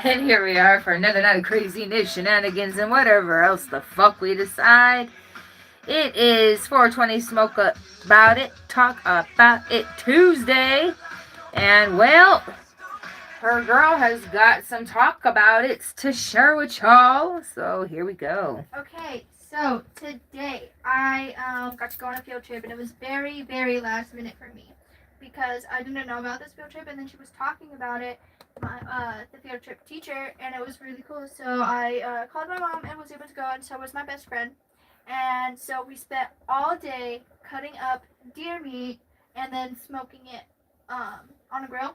And here we are for another night of craziness, shenanigans, and whatever else the fuck we decide. It is 420 Smoke About It, Talk About It Tuesday. And well, her girl has got some talk about it to share with y'all. So here we go. Okay, so today I got to go on a field trip, and it was very, very last minute for me because I didn't know about this field trip, and then she was talking about it, the field trip teacher, and it was really cool. So I called my mom and was able to go, and so was my best friend. And so we spent all day cutting up deer meat and then smoking it on a grill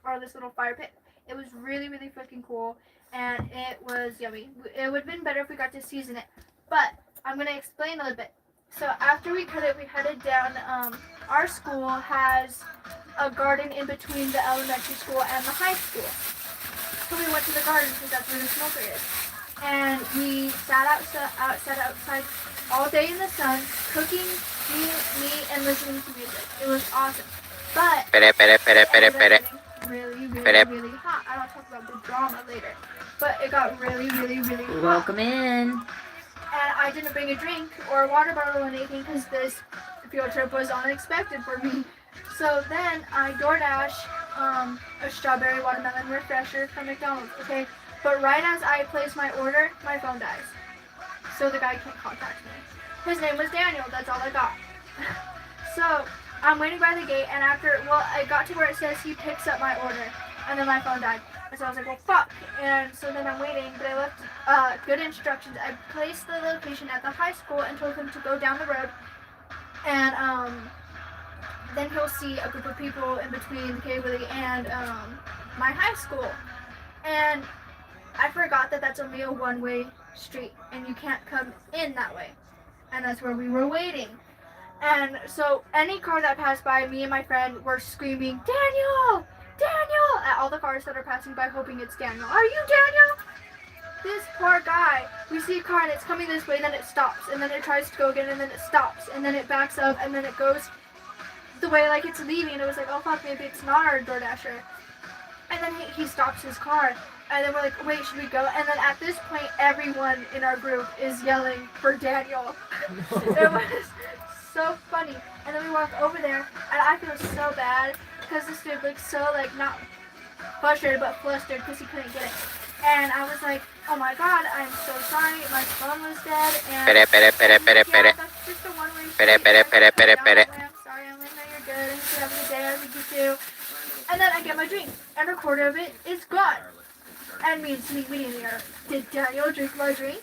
or this little fire pit. It was really, really freaking cool, and it was yummy. It would have been better if we got to season it, but I'm going to explain a little bit. So after we cut it, we headed down. Our school has a garden in between the elementary school and the high school. So we went to the garden because that's where the smoker is. And we sat outside all day in the sun, cooking meat and listening to music. It was awesome. But it ended up getting really, really, really hot. I'll talk about the drama later. But it got really, really, really hot. Welcome in. And I didn't bring a drink or a water bottle or anything because this field trip was unexpected for me. So then I DoorDash a strawberry watermelon refresher from McDonald's, okay? But right as I place my order, my phone dies. So the guy can't contact me. His name was Daniel, that's all I got. So I'm waiting by the gate, and I got to where it says he picks up my order, and then my phone died. And so I was like, well, fuck. And so then I'm waiting, but I left good instructions. I placed the location at the high school and told him to go down the road, and then he'll see a group of people in between Kaylee and my high school. And I forgot that that's only a one-way street, and you can't come in that way. And that's where we were waiting. And so any car that passed by, me and my friend were screaming, Daniel! Daniel! At all the cars that are passing by, hoping it's Daniel. Are you Daniel? This poor guy. We see a car and it's coming this way, and then it stops, and then it tries to go again, and then it stops, and then it backs up, and then it goes the way like it's leaving, and it was like, oh fuck, maybe it's not our DoorDasher. And then he stops his car, and then we're like, wait, should we go? And then at this point, everyone in our group is yelling for Daniel. It was so funny. And then we walk over there, and I feel so bad because this dude looks so like not frustrated but flustered because he couldn't get it. And I was like, oh my god, I'm so sorry, my phone was dead, and yeah, that's just a one-way street. I'm sorry, I'm like, no, you're good, I hope you have a good day, I think you too. And then I get my drink, and a quarter of it is gone. And me and Sneak, we didn't hear, did Daniel drink my drink?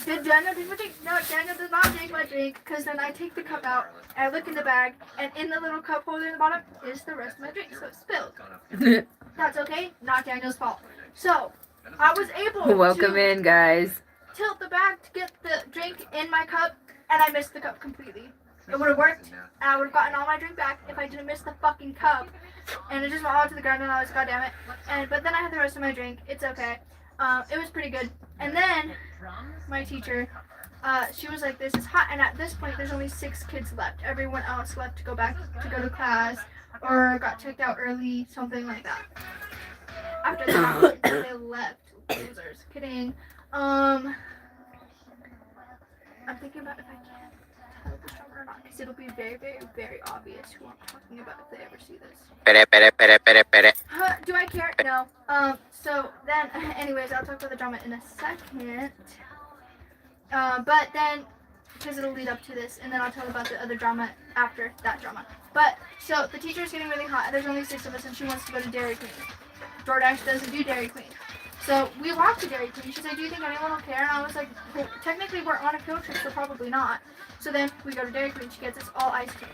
Did Daniel drink my drink? No, Daniel did not drink my drink, because then I take the cup out, and I look in the bag, and in the little cup holder in the bottom is the rest of my drink, so it's spilled. That's okay, not Daniel's fault. So, I was able Welcome to in, guys. tilt the bag to get the drink in my cup, and I missed the cup completely. It would have worked, and I would have gotten all my drink back if I didn't miss the fucking cup. And it just went all to the ground, and I was, goddamn it. But then I had the rest of my drink. It's okay. It was pretty good. And then my teacher, she was like, "This is hot." And at this point, there's only 6 kids left. Everyone else left to go back to go to class, or got checked out early, something like that. After that, they left. Losers. Kidding. I'm thinking about if I can tell the drummer or not, because it'll be very, very, very obvious who I'm talking about if they ever see this. Do I care? No. So then, anyways, I'll talk about the drama in a second. But then, because it'll lead up to this, and then I'll tell about the other drama after that drama. But, so, the teacher's getting really hot, and there's only 6 of us, and she wants to go to Dairy Queen. DoorDash doesn't do Dairy Queen. So we walked to Dairy Queen. She's like, do you think anyone will care? And I was like, well, technically we're on a field trip, so probably not. So then we go to Dairy Queen. She gets us all ice cream.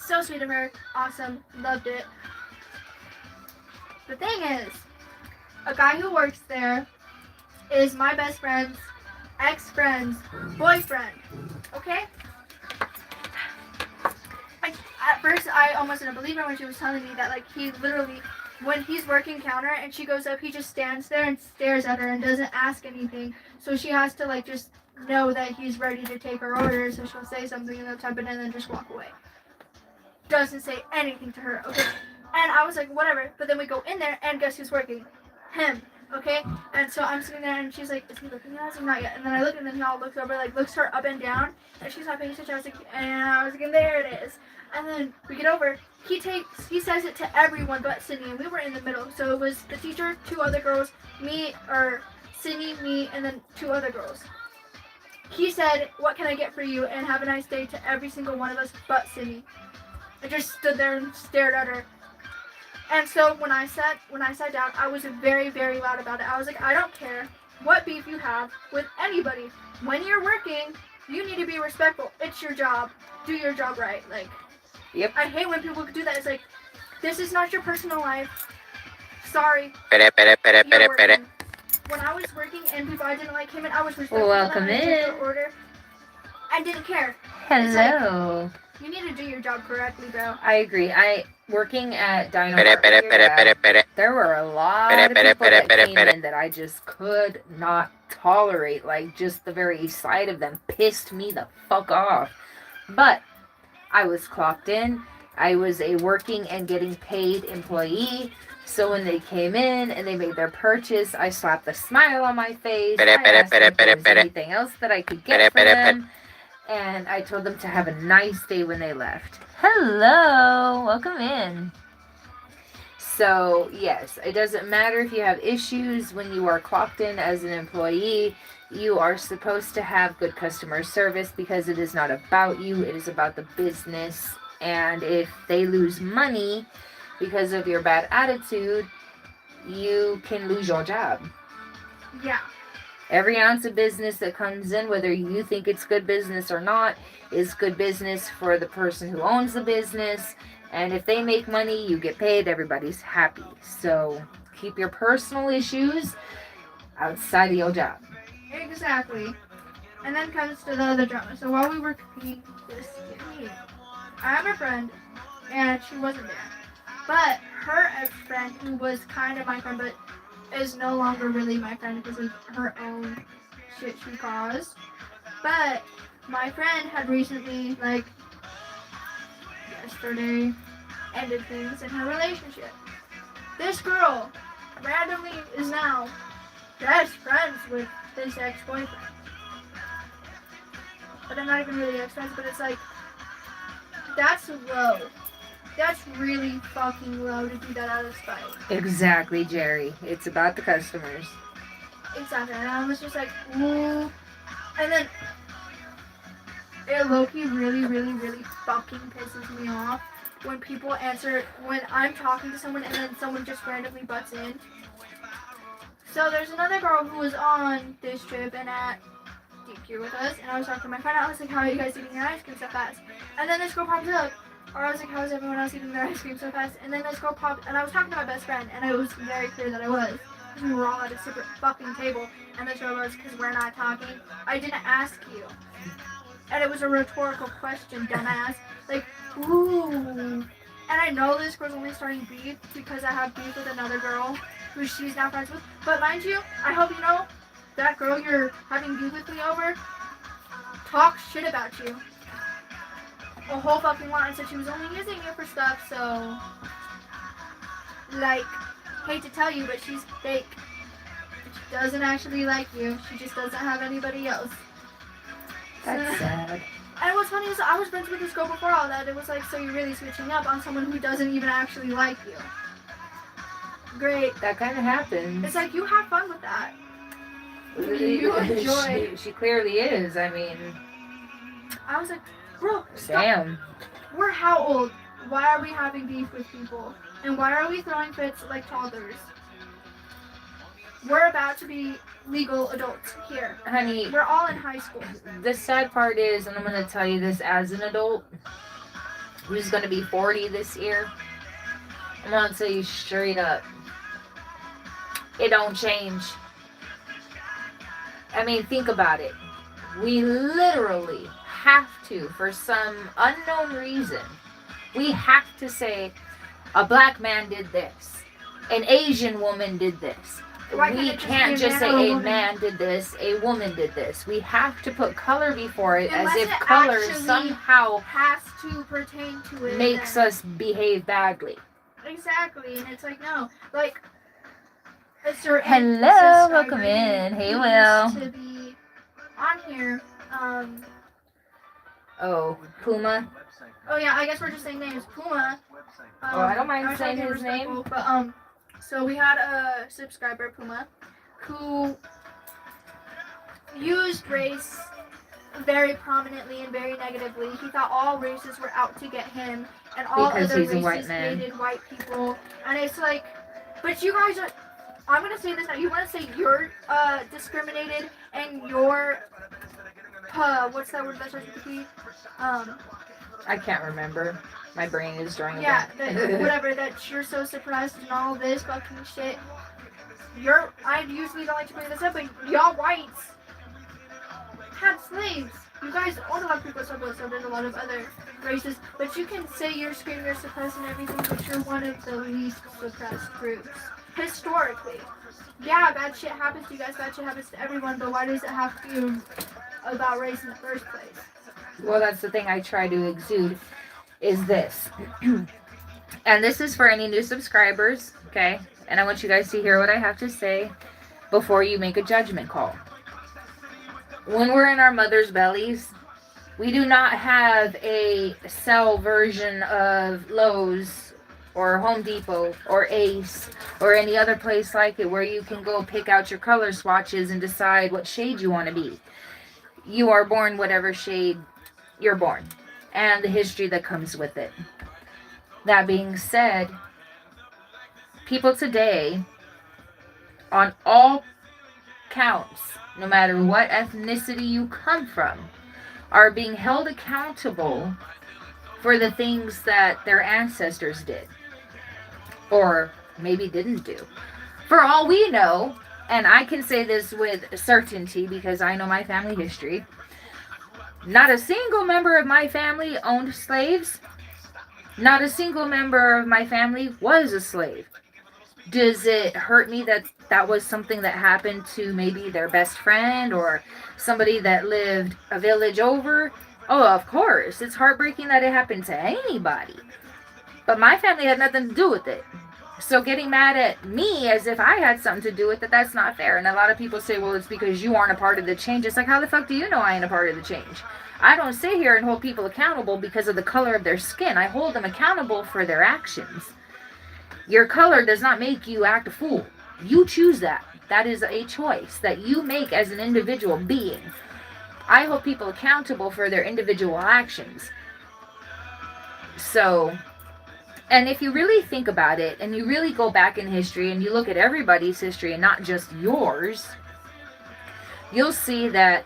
So sweet of her. Awesome. Loved it. The thing is, a guy who works there is my best friend's ex-friend's boyfriend. Okay? At first, I almost didn't believe her when she was telling me that, like, he literally, when he's working counter and she goes up, he just stands there and stares at her and doesn't ask anything. So she has to, like, just know that he's ready to take her order, so she'll say something and they'll type it and then just walk away. Doesn't say anything to her, okay? And I was like, whatever. But then we go in there and guess who's working? him. Okay, and so I'm sitting there, and she's like, "Is he looking at us? I'm not yet." And then I look, and then he all looks over, like looks her up and down, and she's not paying attention. I was like, there it is. And then we get over. He says it to everyone but Sydney, and we were in the middle. So it was the teacher, 2 other girls, Sydney, me, and then 2 other girls. He said, "What can I get for you?" and "Have a nice day" to every single one of us but Sydney. I just stood there and stared at her. And so when I sat down, I was very, very loud about it. I was like, I don't care what beef you have with anybody. When you're working, you need to be respectful. It's your job. Do your job right. Like, Yep. I hate when people do that. It's like, this is not your personal life. Sorry. Pere, pere, pere, You're pere, pere. working. When I was working and people I didn't like came in, I was respectful. Welcome I took in. their order. I didn't care. Hello. You need to do your job correctly, bro. I agree. Working at Dino Pere, Park pere, here, pere, pere, pere. there were a lot Pere, of pere, people pere, that pere, came pere. in that I just could not tolerate. Like, just the very sight of them pissed me the fuck off. But I was clocked in. I was a working and getting paid employee. So when they came in and they made their purchase, I slapped a smile on my face. Pere, I pere, asked them if pere, there was pere. anything else that I could Pere, get for pere, pere. them. And I told them to have a nice day when they left. Hello, welcome in. So, yes, it doesn't matter if you have issues when you are clocked in as an employee. You are supposed to have good customer service because it is not about you, it is about the business. And if they lose money because of your bad attitude, you can lose your job. Yeah. Every ounce of business that comes in, whether you think it's good business or not, is good business for the person who owns the business. And if they make money, you get paid, everybody's happy. So keep your personal issues outside of your job. Exactly. And then comes to the other drama. So while we were cooking this game, I have a friend, and she wasn't there. But her ex-friend, who was kind of my friend, but is no longer really my friend because of her own shit she caused. But my friend had recently, like, yesterday, ended things in her relationship. This girl randomly is now best friends with his ex-boyfriend. But they're not even really ex-friends, but it's like, that's low. That's really fucking low to do that out of spite. Exactly, Jerry. It's about the customers. Exactly. And I was just like, ooh. And then it low-key really, really, really fucking pisses me off when people answer, when I'm talking to someone and then someone just randomly butts in. So there's another girl who was on this trip and at DQ with us, and I was talking to my friend. I was like, how are you guys eating your ice cream so fast? And then this girl pops up. Or I was like, how is everyone else eating their ice cream so fast? And then this girl popped, and I was talking to my best friend, and it was very clear that I was. Because we were all at a separate fucking table, and this girl was, because we're not talking. I didn't ask you. And it was a rhetorical question, dumbass. Like, ooh. And I know this girl's only starting beef because I have beef with another girl who she's now friends with. But mind you, I hope you know, that girl you're having beef with me over talks shit about you. A whole fucking lot, and said she was only using you for stuff, so, like, hate to tell you, but she's fake. She doesn't actually like you. She just doesn't have anybody else. That's sad. And what's funny is I was friends with this girl before all that. It was like, so you're really switching up on someone who doesn't even actually like you. Great. That kind of happens. It's like, you have fun with that. You enjoy. She clearly is. I mean, I was like, bro, stop. damn. We're how old? Why are we having beef with people? And why are we throwing fits like toddlers? We're about to be legal adults here. Honey, We're all in high school. the sad part is, and I'm going to tell you this as an adult, who's going to be 40 this year, I'm going to tell you straight up, it don't change. I mean, think about it. We literally have to, for some unknown reason, we have to say, a black man did this, an Asian woman did this. Why We can't it can't just be a just say man or a a woman? man did this, a woman did this. We have to put color before it, Unless as if it color actually somehow has to pertain to it. makes then. us behave badly. Exactly, and it's like, no. Like, a certain Hello, subscriber welcome in. Hey, who Will. used to be on here. Oh, Puma. Oh yeah, I guess we're just saying names. Puma. I don't mind was saying trying to be his name. respectful, But so we had a subscriber, Puma, who used race very prominently and very negatively. He thought all races were out to get him, and all Because other he's a white races man. hated white people. And it's like, but you guys are. I'm gonna say this now. You want to say you're discriminated and you're what's that word that starts with P? I can't remember. My brain is drawing a Yeah, blank. whatever. That you're so surprised and all this fucking shit. I usually don't like to bring this up, but y'all whites had slaves. You guys own a lot of people, so there's a lot of other races. But you can say you're screaming, you're suppressed and everything, but you're one of the least suppressed groups. Historically. Yeah, bad shit happens to you guys, bad shit happens to everyone, but why does it have to be about race in the first place? Well, that's the thing I try to exude is this. And this is for any new subscribers, okay? And I want you guys to hear what I have to say before you make a judgment call. When we're in our mother's bellies, we do not have a cell version of Lowe's or Home Depot or Ace or any other place like it where you can go pick out your color swatches and decide what shade you want to be. You are born whatever shade you're born and the history that comes with it. That being said, people today, on all counts, no matter what ethnicity you come from, are being held accountable for the things that their ancestors did. Or maybe didn't do. For all we know, and I can say this with certainty because I know my family history, not a single member of my family owned slaves. Not a single member of my family was a slave. Does it hurt me that that was something that happened to maybe their best friend or somebody that lived a village over? Oh, of course. It's heartbreaking that it happened to anybody. But my family had nothing to do with it. So getting mad at me as if I had something to do with it, that's not fair. And a lot of people say, well, it's because you aren't a part of the change. It's like, how the fuck do you know I ain't a part of the change? I don't sit here and hold people accountable because of the color of their skin. I hold them accountable for their actions. Your color does not make you act a fool. You choose that. That is a choice that you make as an individual being. I hold people accountable for their individual actions. So, and if you really think about it, and you really go back in history, and you look at everybody's history and not just yours, you'll see that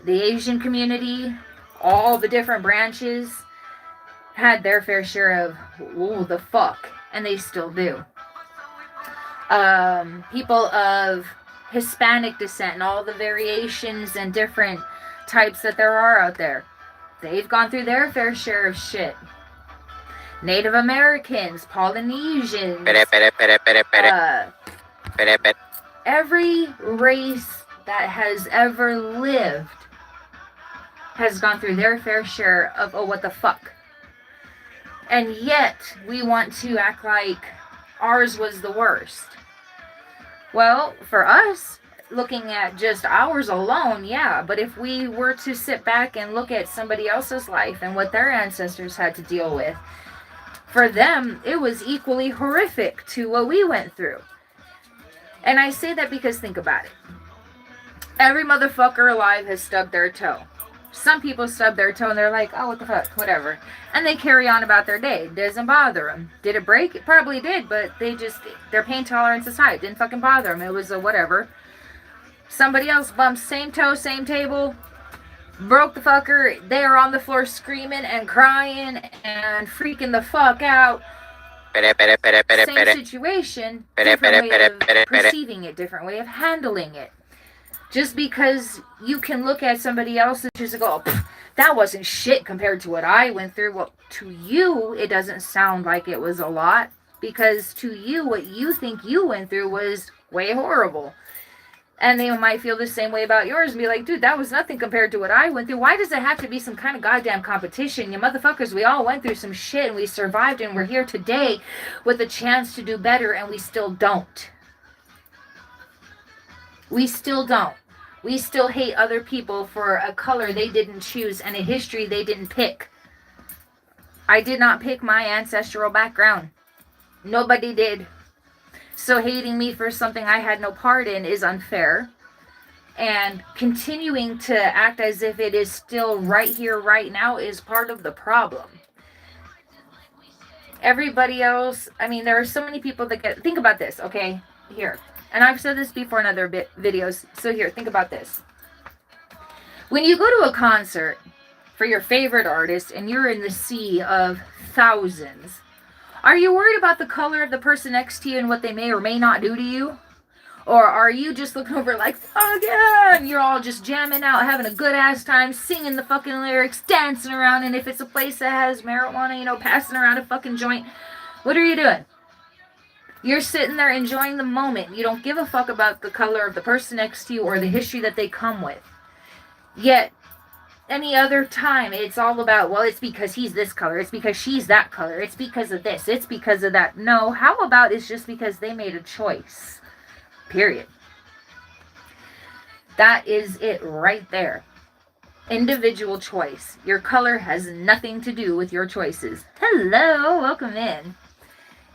the Asian community, all the different branches, had their fair share of, oh, the fuck. And they still do. People of Hispanic descent and all the variations and different types that there are out there, they've gone through their fair share of shit. Native Americans, Polynesians, every race that has ever lived has gone through their fair share of, oh, what the fuck. And yet, we want to act like ours was the worst. Well, for us, looking at just ours alone, yeah. But if we were to sit back and look at somebody else's life and what their ancestors had to deal with, for them, it was equally horrific to what we went through. And I say that because think about it. Every motherfucker alive has stubbed their toe. Some people stub their toe and they're like, oh, what the fuck, whatever. And they carry on about their day. It doesn't bother them. Did it break? It probably did, but their pain tolerance is high. It didn't fucking bother them. It was a whatever. Somebody else bumps, same toe, same table, broke the fucker. They are on the floor screaming and crying and freaking the fuck out. Same situation, different way of perceiving it, different way of handling it. Just because you can look at somebody else and just go, oh, that wasn't shit compared to what I went through. Well, to you, it doesn't sound like it was a lot. Because to you, what you think you went through was way horrible. And they might feel the same way about yours and be like, dude, that was nothing compared to what I went through. Why does it have to be some kind of goddamn competition? You motherfuckers, we all went through some shit and we survived and we're here today with a chance to do better and we still don't. We still don't. We still hate other people for a color they didn't choose and a history they didn't pick. I did not pick my ancestral background. Nobody did. So hating me for something I had no part in is unfair. And continuing to act as if it is still right here, right now is part of the problem. Everybody else, I mean, there are so many people that get... Think about this, okay? Here. And I've said this before in other videos. So here, think about this. When you go to a concert for your favorite artist and you're in the sea of thousands, are you worried about the color of the person next to you and what they may or may not do to you? Or are you just looking over like, fuck yeah, and you're all just jamming out, having a good ass time, singing the fucking lyrics, dancing around, and if it's a place that has marijuana, you know, passing around a fucking joint, what are you doing? You're sitting there enjoying the moment. You don't give a fuck about the color of the person next to you or the history that they come with. Yet, any other time, it's all about, well, it's because he's this color, it's because she's that color, it's because of this, it's because of that. No, how about it's just because they made a choice? Period. That is it right there. Individual choice. Your color has nothing to do with your choices. Hello, welcome in.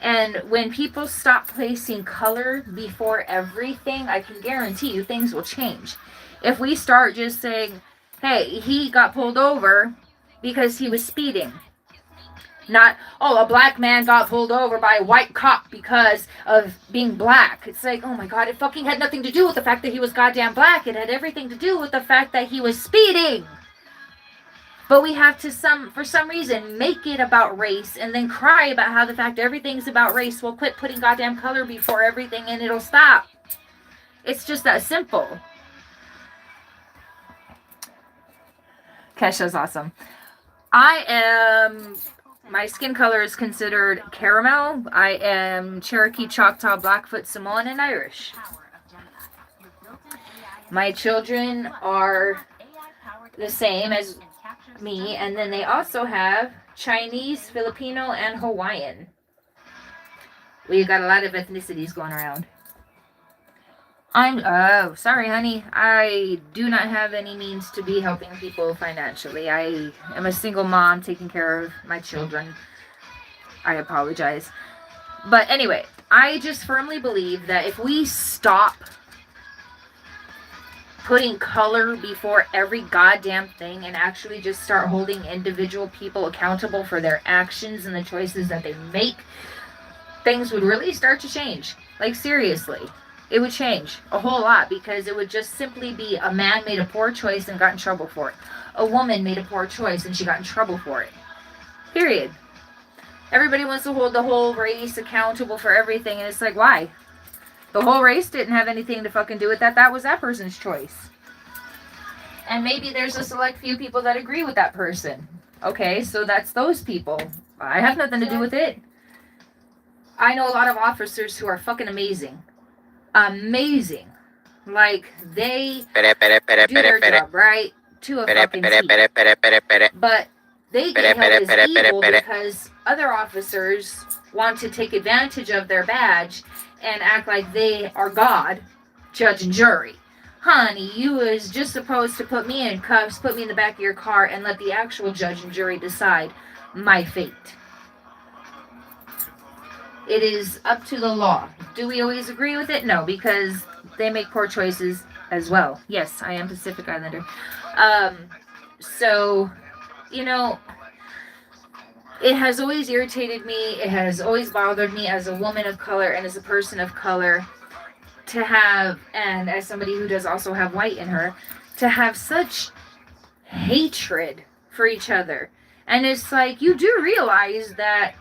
And when people stop placing color before everything, I can guarantee you things will change. If we start just saying, hey, he got pulled over because he was speeding. Not, oh, a black man got pulled over by a white cop because of being black. It's like, oh my god, it fucking had nothing to do with the fact that he was goddamn black. It had everything to do with the fact that he was speeding. But we have to, for some reason, make it about race and then cry about how the fact everything's about race. Well, quit putting goddamn color before everything and it'll stop. It's just that simple. Kesha's awesome. My skin color is considered caramel. I am Cherokee, Choctaw, Blackfoot, Samoan, and Irish. My children are the same as me, and then they also have Chinese, Filipino, and Hawaiian. We've got a lot of ethnicities going around. Oh, sorry, honey. I do not have any means to be helping people financially. I am a single mom taking care of my children. I apologize. But anyway, I just firmly believe that if we stop putting color before every goddamn thing and actually just start holding individual people accountable for their actions and the choices that they make, things would really start to change. Like, seriously. It would change a whole lot because it would just simply be a man made a poor choice and got in trouble for it. A woman made a poor choice and she got in trouble for it. Period. Everybody wants to hold the whole race accountable for everything, and it's like, why? The whole race didn't have anything to fucking do with that. That was that person's choice. And maybe there's a select few people that agree with that person. Okay, so that's those people. I have nothing to do with it. I know a lot of officers who are fucking amazing. Amazing. Like, they do their job, right? To a fucking T. But they get held as evil because other officers want to take advantage of their badge and act like they are God, judge and jury. Honey, you was just supposed to put me in cuffs, put me in the back of your car, and let the actual judge and jury decide my fate. It is up to the law. Do we always agree with it? No, because they make poor choices as well. Yes, I am Pacific Islander. So, you know, it has always irritated me. It has always bothered me as a woman of color and as a person of color to have, and as somebody who does also have white in her, to have such hatred for each other. And it's like, you do realize that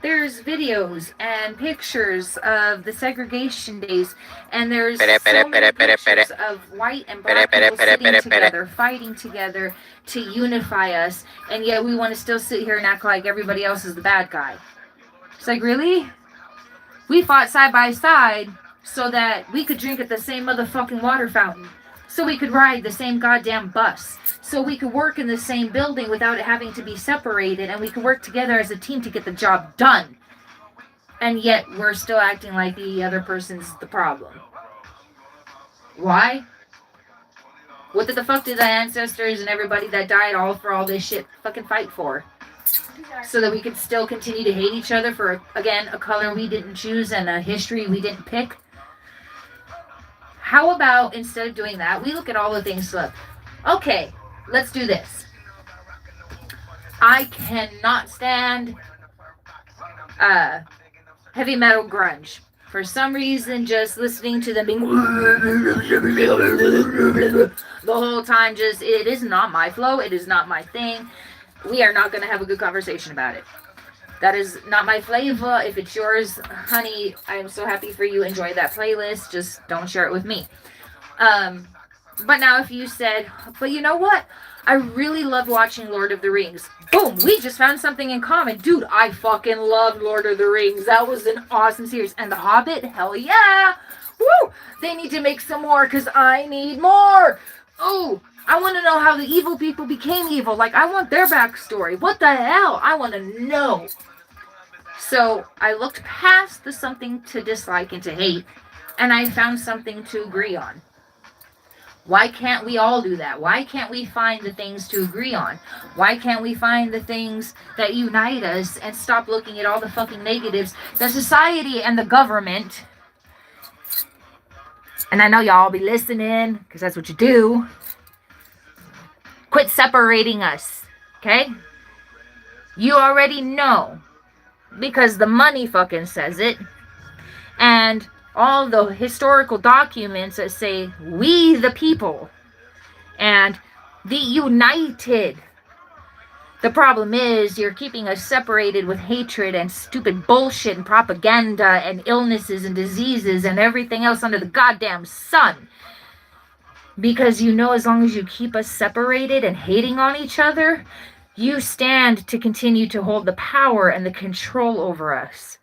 there's videos and pictures of the segregation days, and there's so many pictures of white and black people sitting together, fighting together to unify us, and yet we want to still sit here and act like everybody else is the bad guy. It's like, really? We fought side by side so that we could drink at the same motherfucking water fountain, so we could ride the same goddamn bus, so we could work in the same building without it having to be separated, and we could work together as a team to get the job done. And yet we're still acting like the other person's the problem. Why? What the fuck did the ancestors and everybody that died all for all this shit fucking fight for? So that we could still continue to hate each other for, again, a color we didn't choose and a history we didn't pick? How about, instead of doing that, we look at all the things, look, okay, let's do this. I cannot stand heavy metal grunge. For some reason, just listening to them being the whole time, just, it is not my flow, it is not my thing. We are not going to have a good conversation about it. That is not my flavor. If it's yours, honey, I'm so happy for you. Enjoy that playlist. Just don't share it with me. But now if you said, but you know what? I really love watching Lord of the Rings. Boom, we just found something in common. Dude, I fucking loved Lord of the Rings. That was an awesome series. And The Hobbit, hell yeah. Woo! They need to make some more because I need more. Oh, I want to know how the evil people became evil. Like, I want their backstory. What the hell? I want to know. So I looked past the something to dislike and to hate, and I found something to agree on. Why can't we all do that? Why can't we find the things to agree on? Why can't we find the things that unite us and stop looking at all the fucking negatives that society and the government, and I know y'all be listening because that's what you do, quit separating us, okay? You already know because the money fucking says it, and all the historical documents that say we the people and the united. The problem is you're keeping us separated with hatred and stupid bullshit and propaganda and illnesses and diseases and everything else under the goddamn sun. Because you know as long as you keep us separated and hating on each other, you stand to continue to hold the power and the control over us.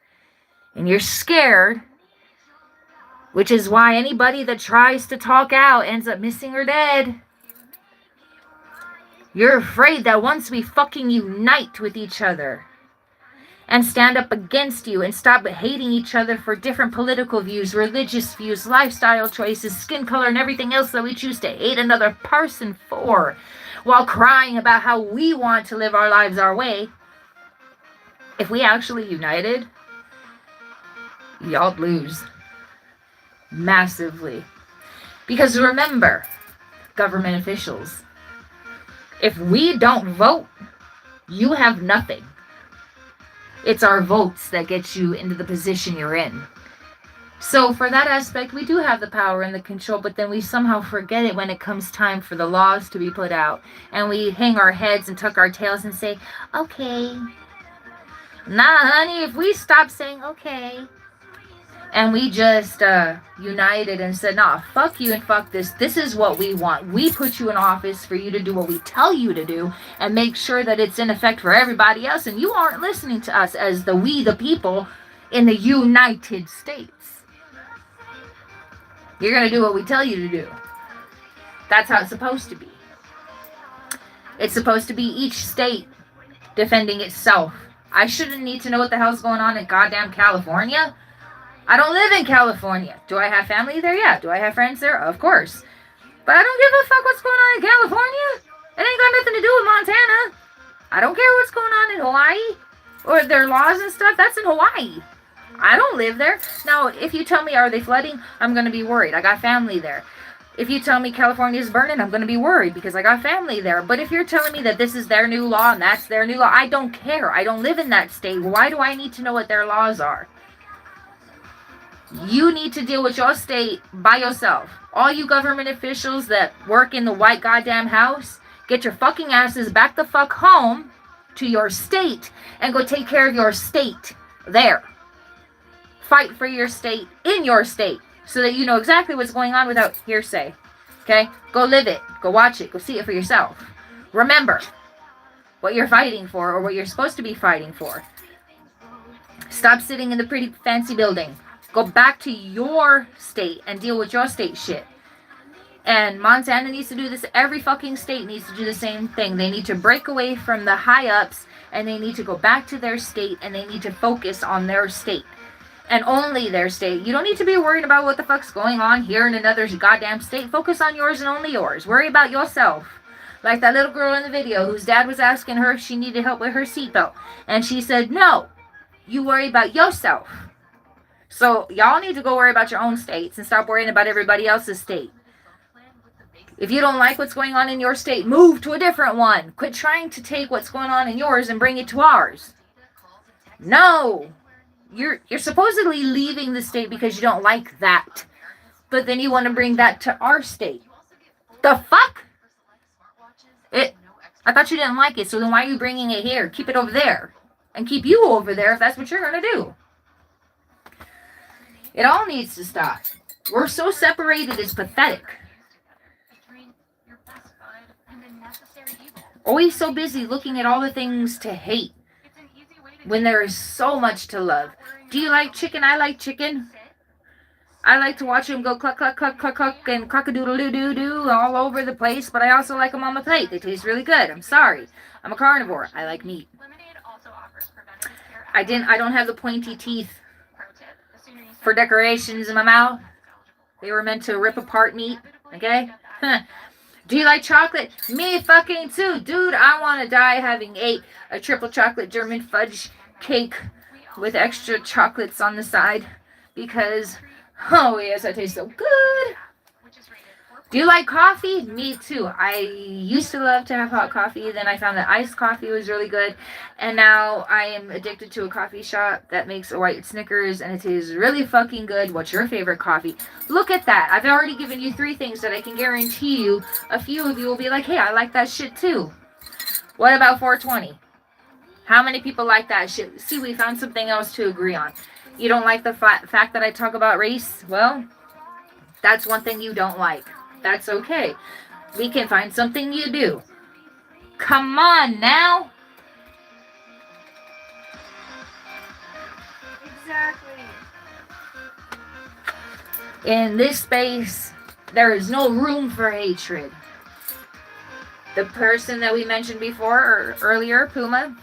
And you're scared, which is why anybody that tries to talk out ends up missing or dead. You're afraid that once we fucking unite with each other and stand up against you and stop hating each other for different political views, religious views, lifestyle choices, skin color, and everything else that we choose to hate another person for, while crying about how we want to live our lives our way, if we actually united, y'all lose. Massively. Because remember, government officials, if we don't vote, you have nothing. It's our votes that get you into the position you're in. So for that aspect, we do have the power and the control, but then we somehow forget it when it comes time for the laws to be put out. And we hang our heads and tuck our tails and say, okay. Nah, honey, if we stop saying okay, and we just united and said, nah, fuck you and fuck this. This is what we want. We put you in office for you to do what we tell you to do and make sure that it's in effect for everybody else. And you aren't listening to us as the we the people in the United States. You're going to do what we tell you to do. That's how it's supposed to be. It's supposed to be each state defending itself. I shouldn't need to know what the hell's going on in goddamn California. I don't live in California. Do I have family there? Yeah. Do I have friends there? Of course. But I don't give a fuck what's going on in California. It ain't got nothing to do with Montana. I don't care what's going on in Hawaii. Or their laws and stuff. That's in Hawaii. I don't live there. Now, if you tell me, are they flooding? I'm going to be worried. I got family there. If you tell me California is burning, I'm going to be worried because I got family there. But if you're telling me that this is their new law and that's their new law, I don't care. I don't live in that state. Why do I need to know what their laws are? You need to deal with your state by yourself. All you government officials that work in the white goddamn house, get your fucking asses back the fuck home to your state and go take care of your state there. Fight for your state in your state so that you know exactly what's going on without hearsay. Okay? Go live it. Go watch it. Go see it for yourself. Remember what you're fighting for or what you're supposed to be fighting for. Stop sitting in the pretty fancy building. Go back to your state and deal with your state shit. And Montana needs to do this. Every fucking state needs to do the same thing. They need to break away from the high ups and they need to go back to their state and they need to focus on their state. and only their state. You don't need to be worried about what the fuck's going on here in another goddamn state. Focus on yours and only yours. Worry about yourself. Like that little girl in the video whose dad was asking her if she needed help with her seatbelt. And she said, no, you worry about yourself. So y'all need to go worry about your own states and stop worrying about everybody else's state. If you don't like what's going on in your state, move to a different one. Quit trying to take what's going on in yours and bring it to ours. No. You're supposedly leaving the state because you don't like that. But then you want to bring that to our state. The fuck? I thought you didn't like it, so then why are you bringing it here? Keep it over there. And keep you over there if that's what you're going to do. It all needs to stop. We're so separated, it's pathetic. Always so busy looking at all the things to hate when there is so much to love. Do you like chicken? I like chicken. I like to watch them go cluck, cluck, cluck, cluck, cluck, and cock-a-doodle-doo-doo-doo all over the place, but I also like them on my plate. They taste really good. I'm sorry. I'm a carnivore. I like meat. I don't have the pointy teeth for decorations in my mouth. They were meant to rip apart meat, okay? Do you like chocolate? Me fucking too. Dude, I want to die having ate a triple chocolate German fudge cake with extra chocolates on the side because, oh yes, that tastes so good. Do you like coffee? Me too. I used to love to have hot coffee. Then I found that iced coffee was really good. And now I am addicted to a coffee shop that makes a white Snickers. And it is really fucking good. What's your favorite coffee? Look at that. I've already given you 3 things that I can guarantee you. A few of you will be like, hey, I like that shit too. What about 420? How many people like that shit? See, we found something else to agree on. You don't like the fact that I talk about race? Well, that's one thing you don't like. That's okay. We can find something you do. Come on now. Exactly. In this space, there is no room for hatred. The person that we mentioned before or earlier, Puma,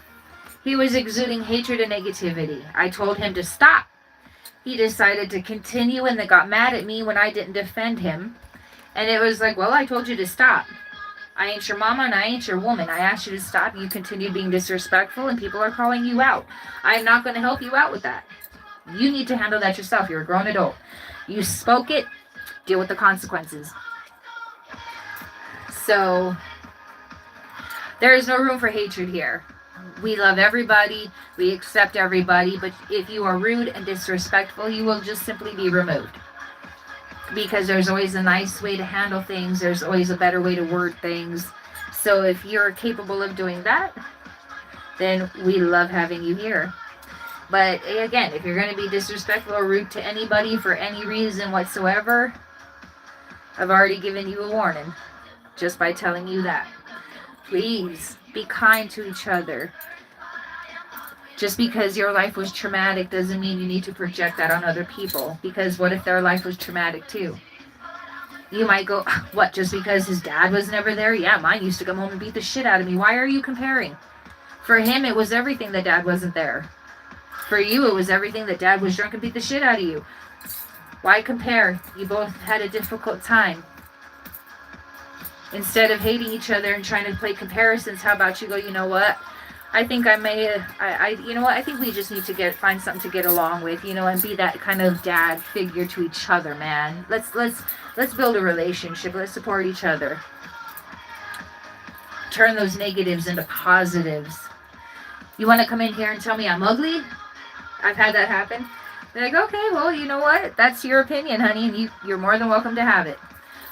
he was exuding hatred and negativity. I told him to stop. He decided to continue and then got mad at me when I didn't defend him. And it was like, well, I told you to stop. I ain't your mama and I ain't your woman. I asked you to stop. You continued being disrespectful and people are calling you out. I'm not going to help you out with that. You need to handle that yourself. You're a grown adult. You spoke it. Deal with the consequences. So, there is no room for hatred here. We love everybody. We accept everybody. But if you are rude and disrespectful, you will just simply be removed. Because there's always a nice way to handle things. There's always a better way to word things. So if you're capable of doing that, then we love having you here. But again, if you're going to be disrespectful or rude to anybody for any reason whatsoever, I've already given you a warning just by telling you that. Please be kind to each other. Just because your life was traumatic doesn't mean you need to project that on other people. Because what if their life was traumatic too? You might go, what, just because his dad was never there? Yeah, mine used to come home and beat the shit out of me. Why are you comparing? For him, it was everything that dad wasn't there. For you, it was everything that dad was drunk and beat the shit out of you. Why compare? You both had a difficult time. Instead of hating each other and trying to play comparisons, how about you go, you know what? I think you know what? I think we just need to find something to get along with, and be that kind of dad figure to each other, man. Let's build a relationship. Let's support each other. Turn those negatives into positives. You want to come in here and tell me I'm ugly? I've had that happen. They're like, okay, well, you know what? That's your opinion, honey, and you're more than welcome to have it.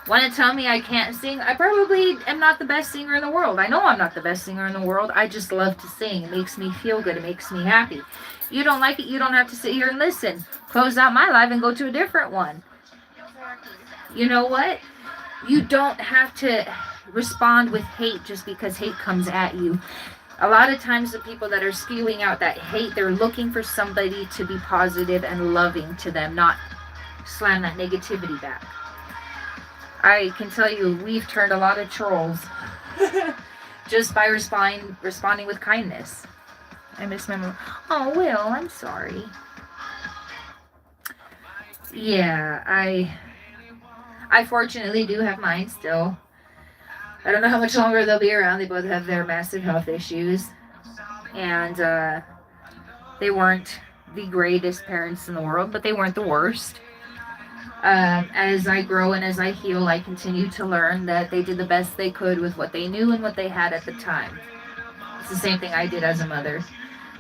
Want to tell me I can't sing? I probably am not the best singer in the world. I know I'm not the best singer in the world. I just love to sing. It makes me feel good. It makes me happy. You don't like it, you don't have to sit here and listen. Close out my live and go to a different one. You know what? You don't have to respond with hate just because hate comes at you. A lot of times the people that are spewing out that hate, they're looking for somebody to be positive and loving to them, not slam that negativity back. I can tell you, we've turned a lot of trolls just by responding with kindness. I miss my mom. Oh, Will, I'm sorry. yeah, I fortunately do have mine still. I don't know how much longer they'll be around. They both have their massive health issues. And they weren't the greatest parents in the world, but they weren't the worst. As I grow and as I heal, I continue to learn that they did the best they could with what they knew and what they had at the time. It's the same thing I did as a mother.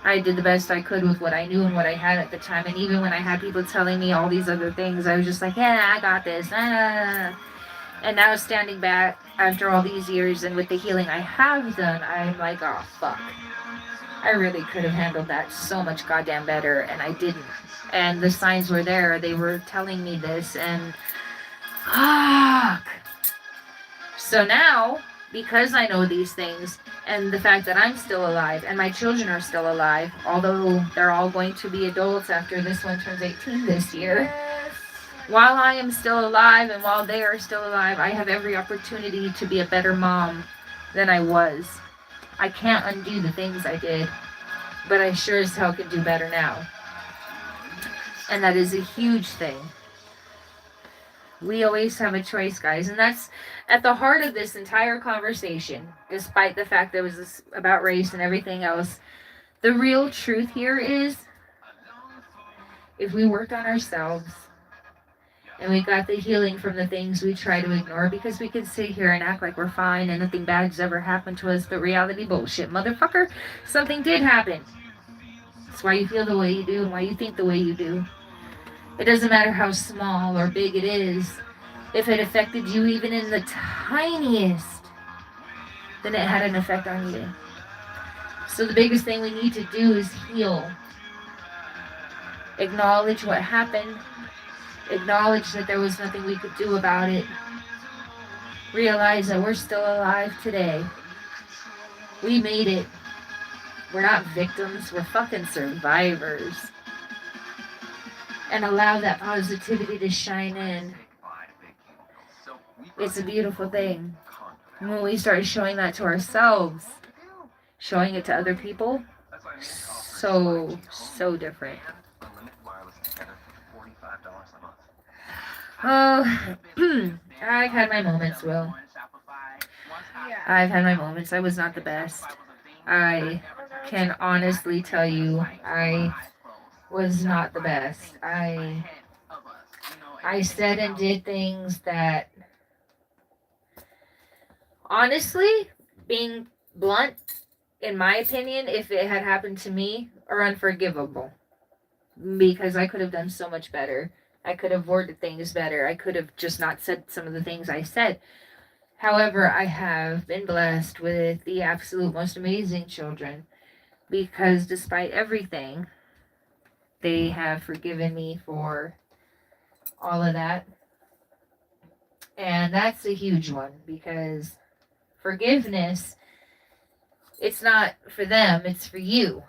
I did the best I could with what I knew and what I had at the time. And even when I had people telling me all these other things, I was just like, yeah, I got this. Ah. And now standing back after all these years and with the healing I have done, I'm like, oh, fuck. I really could have handled that so much goddamn better, and I didn't. And the signs were there. They were telling me this, and fuck. So now, because I know these things, and the fact that I'm still alive, and my children are still alive, although they're all going to be adults after this one turns 18 this year, Yes. while I am still alive and while they are still alive, I have every opportunity to be a better mom than I was. I can't undo the things I did, but I sure as hell can do better now. And that is a huge thing. We always have a choice, guys, and that's at the heart of this entire conversation, despite the fact that it was about race and everything else. The real truth here is, if we worked on ourselves, and we got the healing from the things we try to ignore, because we could sit here and act like we're fine and nothing bad's ever happened to us, but reality bullshit, motherfucker. Something did happen. That's why you feel the way you do and why you think the way you do. It doesn't matter how small or big it is. If it affected you even in the tiniest, then it had an effect on you. So the biggest thing we need to do is heal. Acknowledge what happened. Acknowledge that there was nothing we could do about it. Realize that we're still alive today. We made it. We're not victims, we're fucking survivors. And allow that positivity to shine in. It's a beautiful thing. And when we start showing that to ourselves, showing it to other people, so different. Oh, I've had my moments, Will. I've had my moments. I was not the best. I can honestly tell you, I was not the best. I said and did things that, honestly, being blunt, in my opinion, if it had happened to me, are unforgivable. Because I could have done so much better. I could have worded things better. I could have just not said some of the things I said. However, I have been blessed with the absolute most amazing children, because despite everything, they have forgiven me for all of that. And that's a huge one, because forgiveness, it's not for them, it's for you.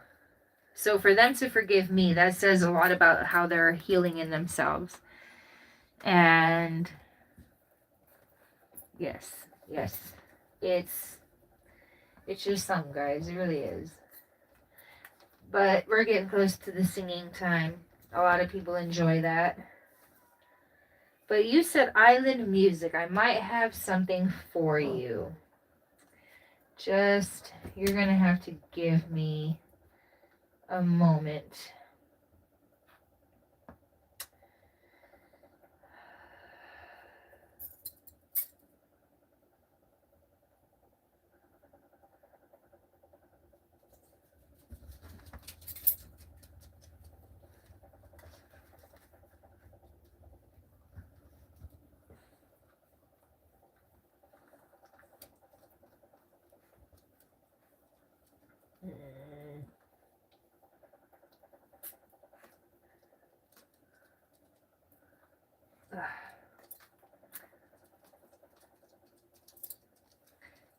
So for them to forgive me, that says a lot about how they're healing in themselves. And yes, it's just something, guys. It really is. But we're getting close to the singing time. A lot of people enjoy that. But you said island music. I might have something for you. Just, you're gonna have to give me a moment.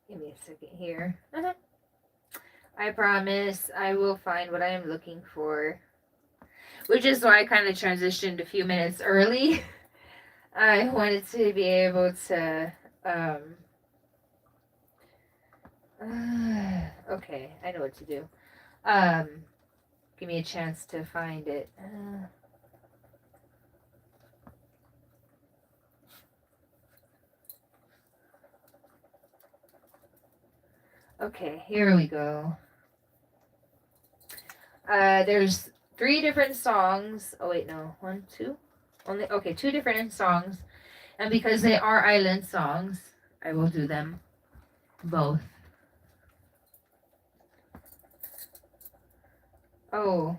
Give me a second here. I promise I will find what I am looking for. Which is why I kind of transitioned a few minutes early. I wanted to be able to, okay, I know what to do. Give me a chance to find it. Okay, here we go. There's 3 different songs. Oh wait, no, 1, 2. Only okay, 2 different songs, and because they are island songs, I will do them both. Oh,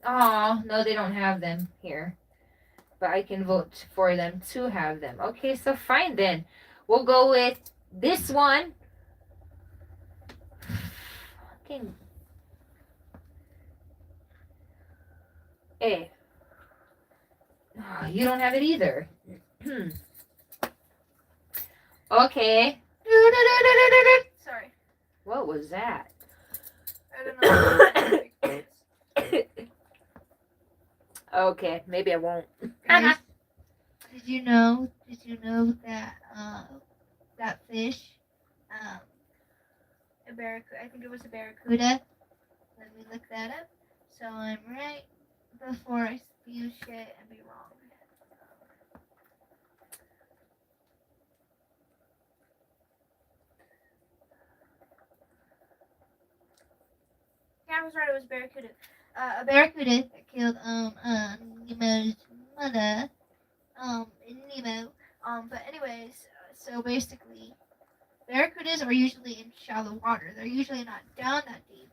no, they don't have them here, but I can vote for them to have them. Okay, so fine then. We'll go with this one. Fucking A. Oh, you don't have it either. Okay. Sorry. What was that? I don't know. Okay, maybe I won't. Guys, did you know that that fish, A barracuda. I think it was a barracuda. Buddha? Let me look that up. So I'm right before I spew shit and be wrong. Yeah, I was right. It was barracuda. A barracuda that killed Nemo's mother, Nemo. But anyways, so basically, barracudas are usually in shallow water. They're usually not down that deep.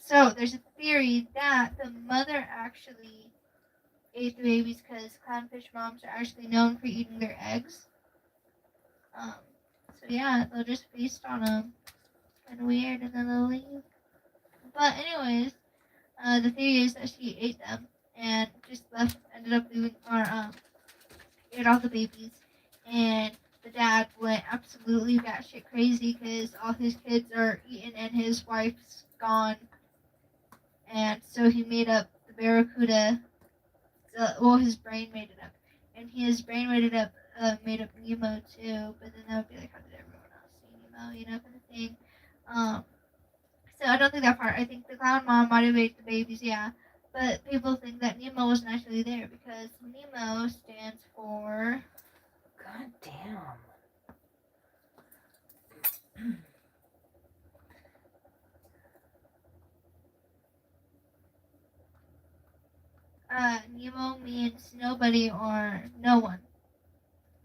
So there's a theory that the mother actually ate the babies because clownfish moms are actually known for eating their eggs. So yeah, they'll just feast on them. Kind of weird, and then they'll leave. But anyways, the theory is that she ate them and just ended up leaving, or ate all the babies, and the dad went absolutely batshit crazy because all his kids are eaten and his wife's gone, and so he made up the barracuda. Well, his brain made it up, and his brain made up Nemo too. But then that would be like, how did everyone else see Nemo? You know, kind of thing. So I don't think that part. I think the clown mom might have ate the babies, yeah. But people think that Nemo wasn't actually there because Nemo stands for. God damn. Nemo means nobody or no one.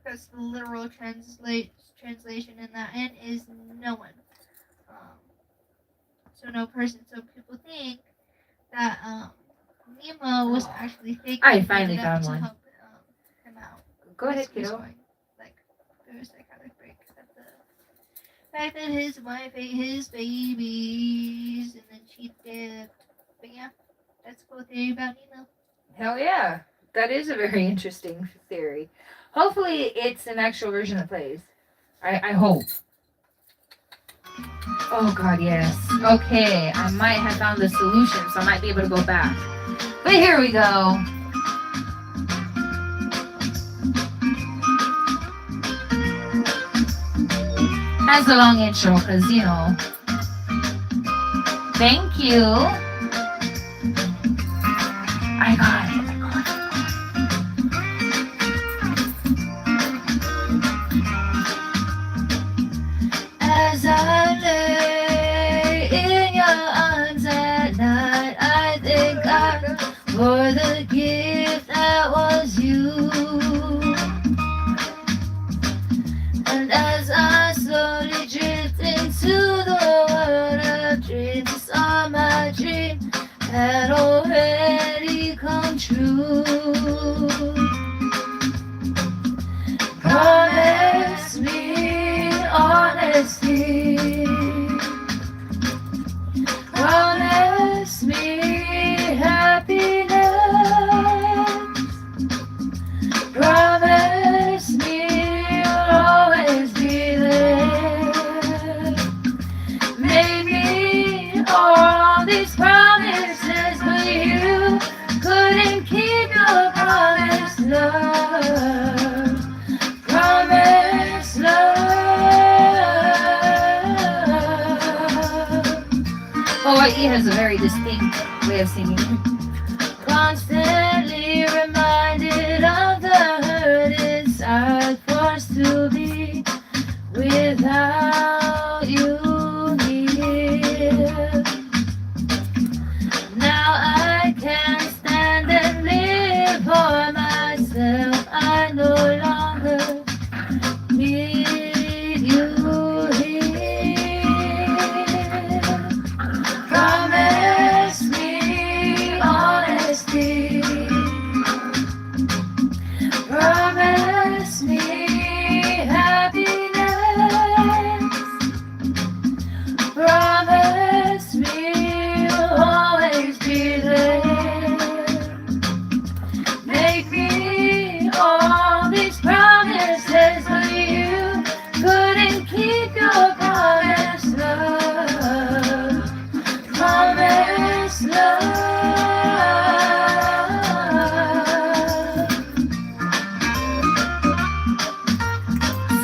Because the literal translation in Latin is no one. So no person. So people think that Nemo was actually fake. I finally found to one. help him out. Go ahead, He's kiddo. going, like, there was a psychotic break at the fact that his wife ate his babies and then she dipped. But yeah, that's a cool theory about Nemo. Hell yeah. That is a very interesting theory. Hopefully it's an actual version that plays. I hope. Oh god, yes. Okay, I might have found the solution, so I might be able to go back. But here we go. Has a long intro, because, you know. Thank you. I got it. As I lay in your arms at night, I thank God for the gift that was you. And as I slowly drift into the world of dreams, saw my dream had already come true. Promise me honesty. Promise me happiness. Promise me you'll always be there. Maybe all these promises, but you couldn't keep your promise, love. Promise, love. Oh, he has a very distinct way of singing. Constantly reminded of the hurt inside, forced to be without you.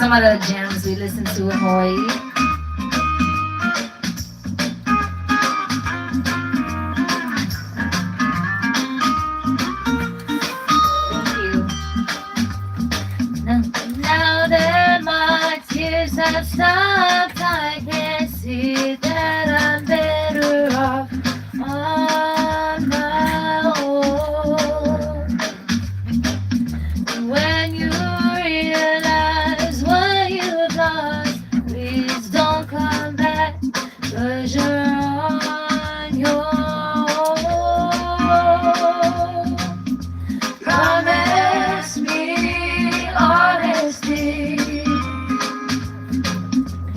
some of the jams we listened to in Hawaii. Thank you. Now that my tears have stopped, I can see that I'm better off on my own. When you realize what you've lost, please don't come back, 'cause you're on your own. Promise me honesty.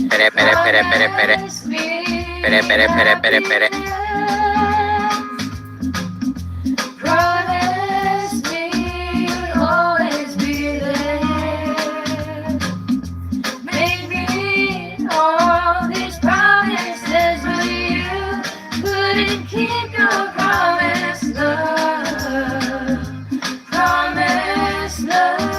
Pere, pere, pere, pere, pere. Promise me Pere, pere, pere, pere, pere. Promise me you'll always be there. Make me all these promises, but you couldn't keep your promise, love. Promise, love.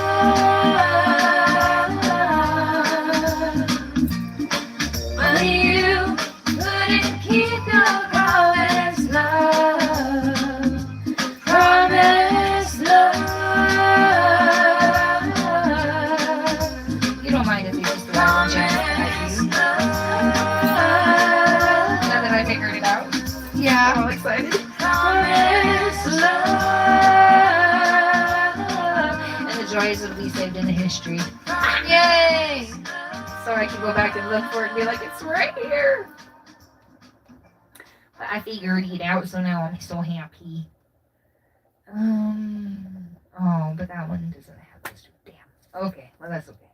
But you couldn't keep your promise, love. Promise, love. You don't mind if you just do that one, Jen? Now that I figured it out. Yeah, I'm excited. Promise, love. And the joys will be saved in the history. Yay! So I can go back and look for it and be like, it's right here. But I figured it out, so now I'm so happy. Oh, but that one doesn't have this. Damn. Okay, well that's okay.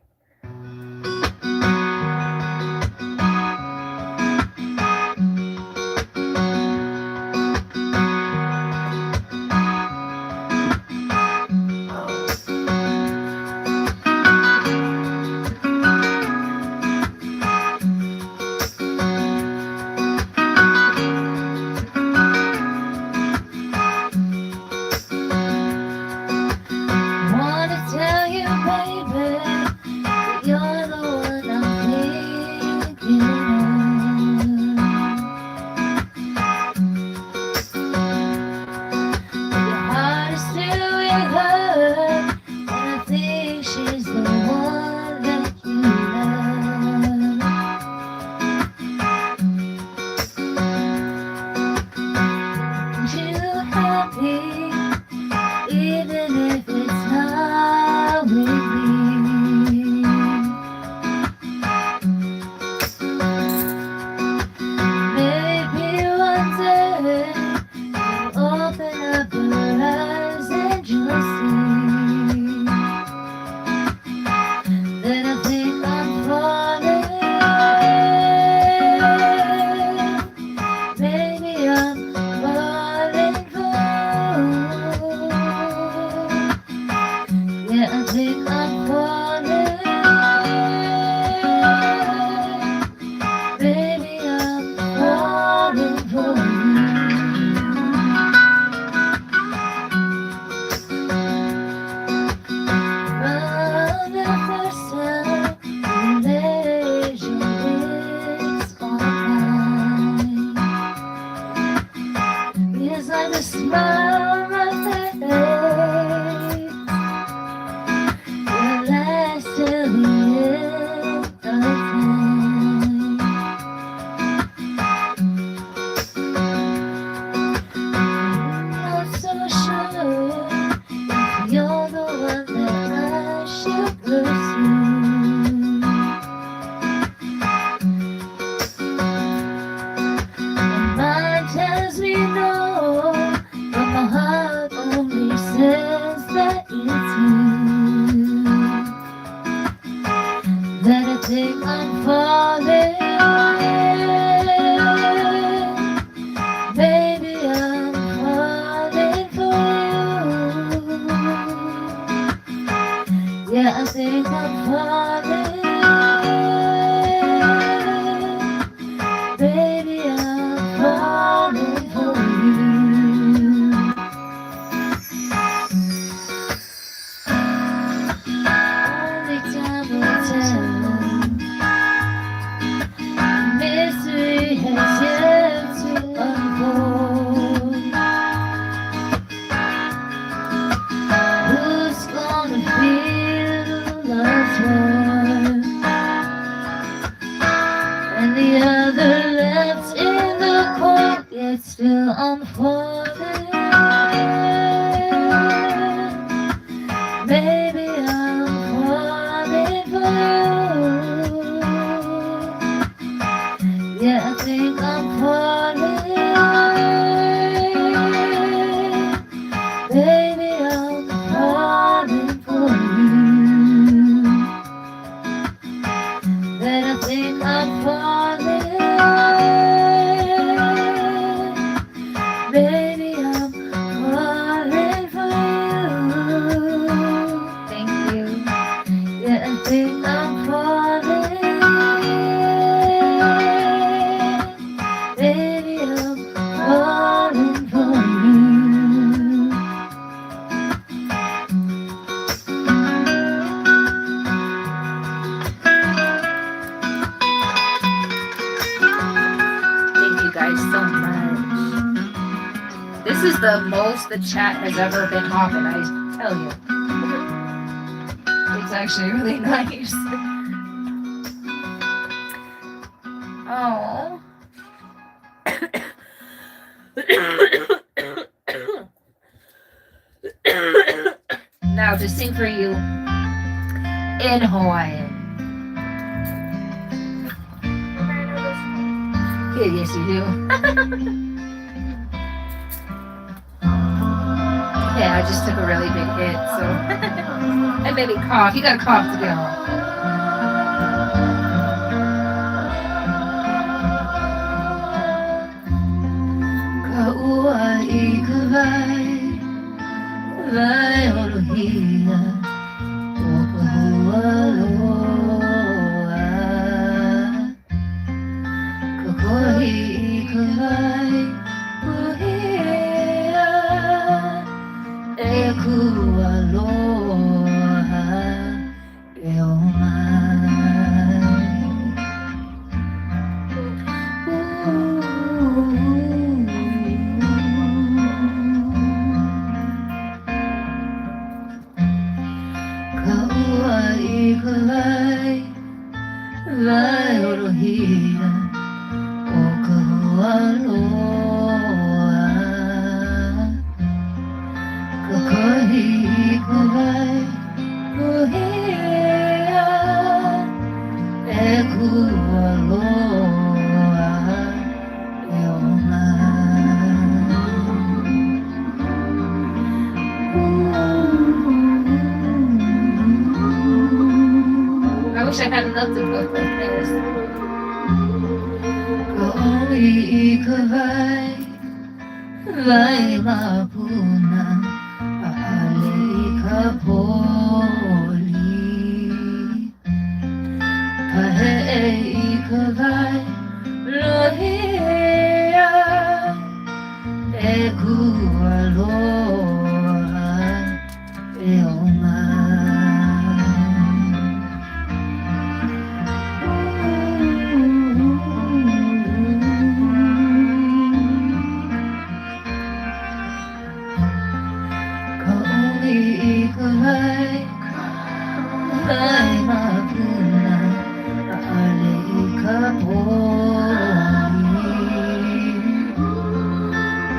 Wanna tell you, baby, that you're the one I'm thinking of. Your heart is still with her, and I think she's the one that you love. And you happy, even if it's not with me. Maybe one day you'll open up your eyes and you'll see that I think I'm falling. Maybe I'm falling for you. Yeah, I think I'm falling. Baby, I'm falling for you. From the first time you laid your lips on mine, it's like a smile on my face. Will last till the end of time. Not so sure if you're the one that I should pursue. My mind tells me no, but my heart only says that it's you. That I think I'm falling. Baby, I'm falling for you. Yeah, I think I'm falling. Baby, I'm falling for you. Only time will tell. I'm falling. Baby, I'm falling for you. Yeah, I think I'm falling. Baby, I'm falling for you. That I think I'm falling. Baby, I'm falling for you. Thank you. Yeah, I think I'm falling. Baby, I'm falling for you. Thank you guys so much. This is the most the chat has ever been hopping, I tell you. It's actually really nice. Oh. Now to sing for you in Hawaiian. Yeah, yes you do. Yeah, I just took a really big hit, so and maybe cough. You gotta cough to get on. Kauai kawai, vai orohia, o kahualoa. Kakohi kawai, uhia, e kualoha, e omai. Kauai kawai, vai orohia, o kahualoa. Kakohi kawai, uhia, e kualoa, e omai. I wish I had enough to put like this. Kauai kawai, vai mapuna, aale ka poli. Pahe kawai, lohia, e kualoha, e omai. Vai mapuna, aale ka poli.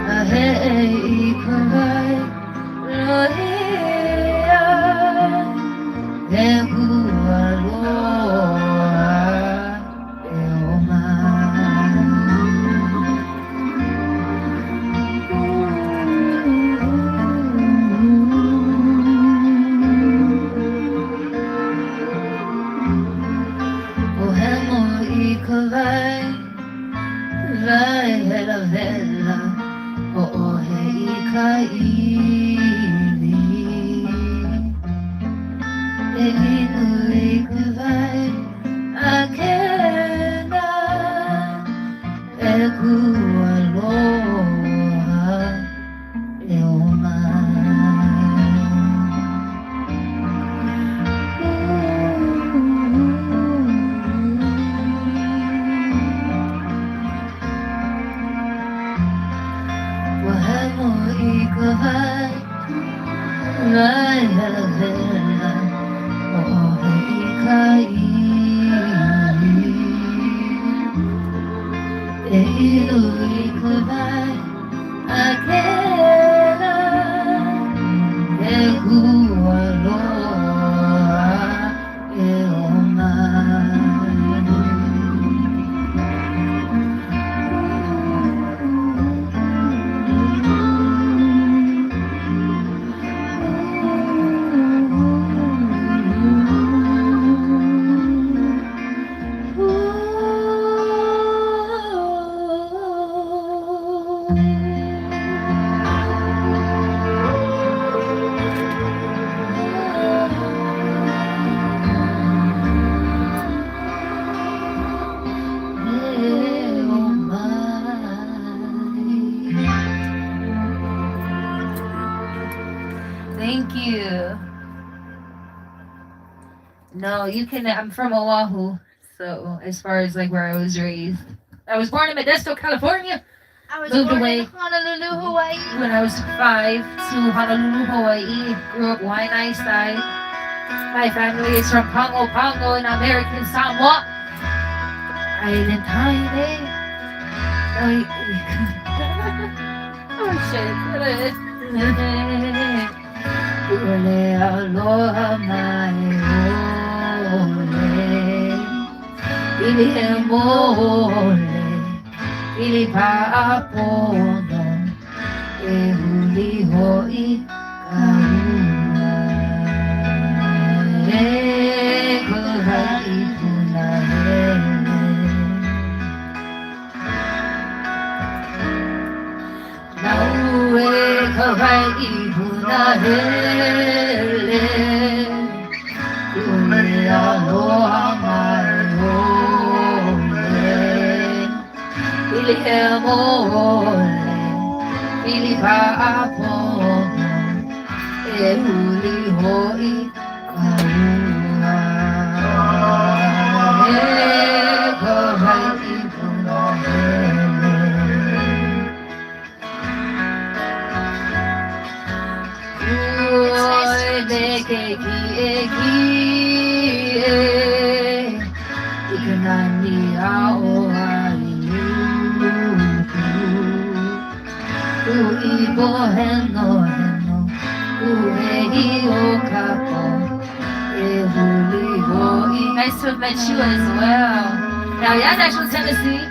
Pahe kawai, lohia, e kualoha, e kawai, vai hela vela, o ohe I ka ili. E inu I kawai, a kena, e kualoha, e omai. Wahamo I kawai, No, you can. I'm from Oahu, so as far as like where I was raised, I was born in Modesto, California. I was Moved born away in Honolulu, Hawaii. when I was 5 to Honolulu, Hawaii. Grew up Waianae side. My family is from Pongo Pongo in American Samoa. Island Haile. Oh shit. Ule aloha mai ole. Ili he mole. Ili pa'apono. E huli hoi kaua. E kurai puna hele. Naue karai puna hele. Ule aloha mai ole. Ili he mole. Ili pa'apono. E huli hoi kaua. E karai puna hele. Oi deke ki e ki e. Ikanani ao ai uku. Ku ibo heno heno. Ku ehi o kapo. E huli hoi. Nice to have met you as well. Now, yeah, that's from Tennessee.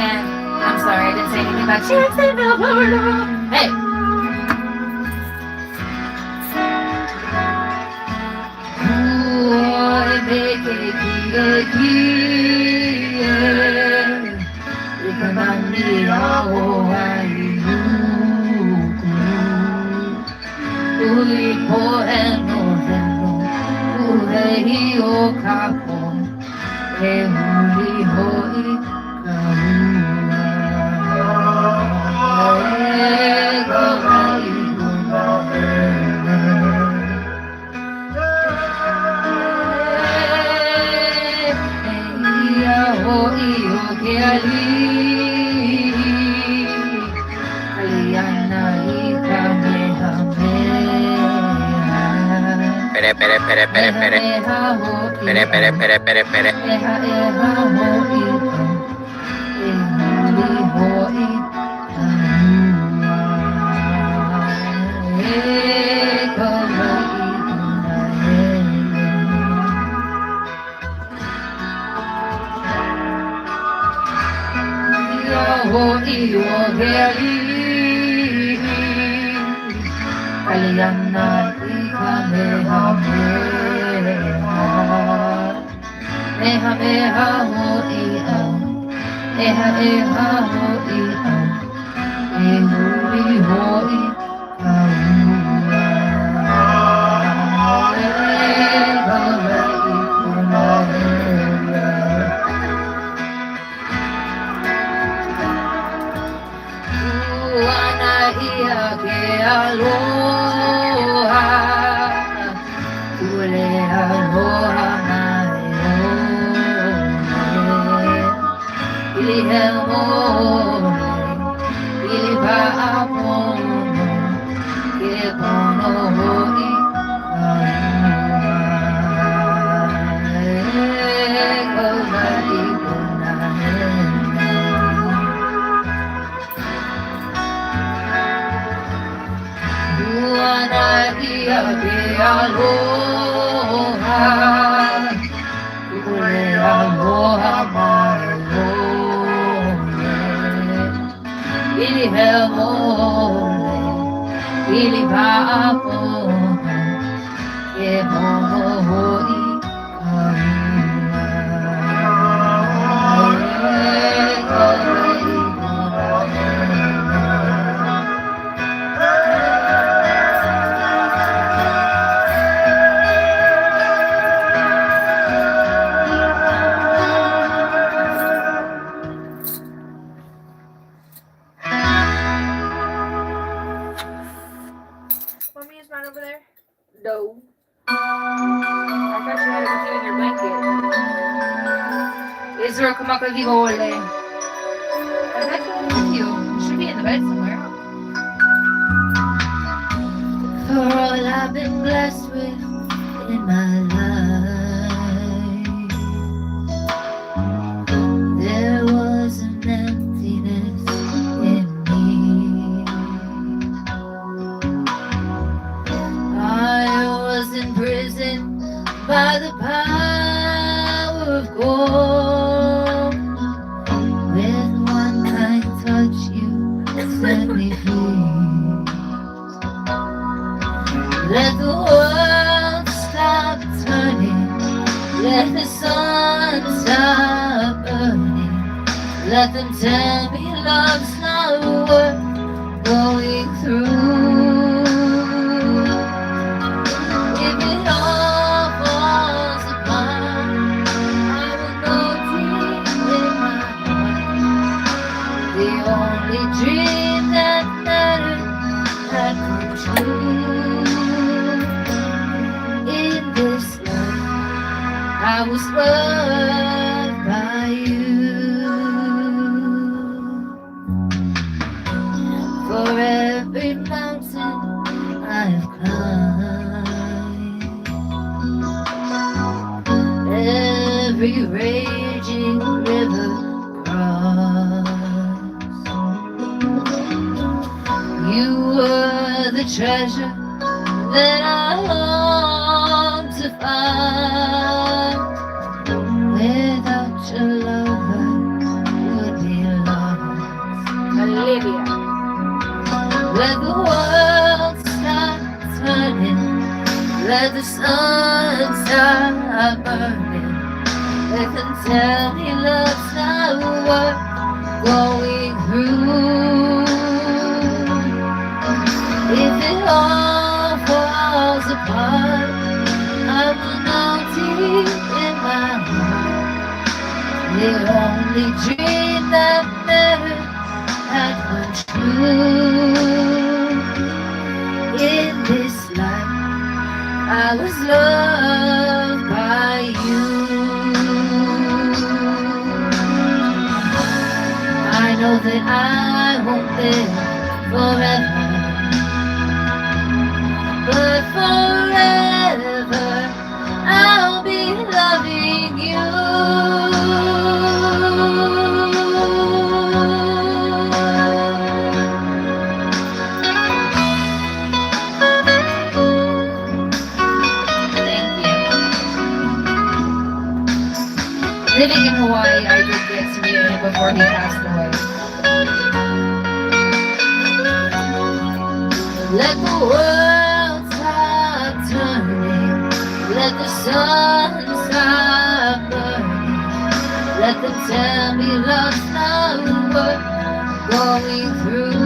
And I'm sorry, I didn't say anything about Jacksonville, Florida. Hey. Oi deke ki e ki e. Ikanani ao ai uku. Ui po heno heno. Ku ehi o kapo. E huli hoi kaua. E karai puna hele. Ia hoi o ke ali. Aliana i Kamehameha. Pere, pere, pere, pere, pere. Mehameha hoi. Pere, pere, pere, pere, pere. Eha eha hoi ka. E huli hoi kaua. E karai puna hele. Ia hoi o ke ali. Aliana i Kamehameha. Mehameha hoi au. Eha eha hoi au. E huli hoi kaua. E karai puna hele. Uana ia ke aloha. Ule aloha mai ole. Ili he mole. Ili pa'apono. Ke pono hoi kaua. E karai puna hele. Uana ia ke aloha. Ule aloha mai ole. Ili he mole. Ili pa'apono. Ke pono hoi kaua. E karai puna hele. Want me to use mine over there? No. Ezra Kumakagibole. I'm actually with you. You should be in the bed somewhere. For all I've been blessed with in my life, there was an emptiness in me. I was imprisoned by the power of gold. With one kind touch you set me free. Let the world stop turning, let the sun stop burning. Let them tell me love's not worth going through. If it all falls apart, I will know deep in my heart the only dream that mattered had come true. In this life, I was loved by you. For every mountain I've climbed, every raging river crossed, you were the treasure that I long to find. Without your love, I would be lost. Olivia. Let the world stop turning, let the sun stop burning. Let them tell me love's not worth going through. If it all falls apart, I will know deep in my heart the only dream that mattered had come true. In this life, I was loved by you. I know that I won't live forever, but forever I'll be loving you. Thank you. Living in Hawaii, I did get to meet him before he passed away. Let the world stop turning, let the sun stop burning. Let them tell me love's not worth going through.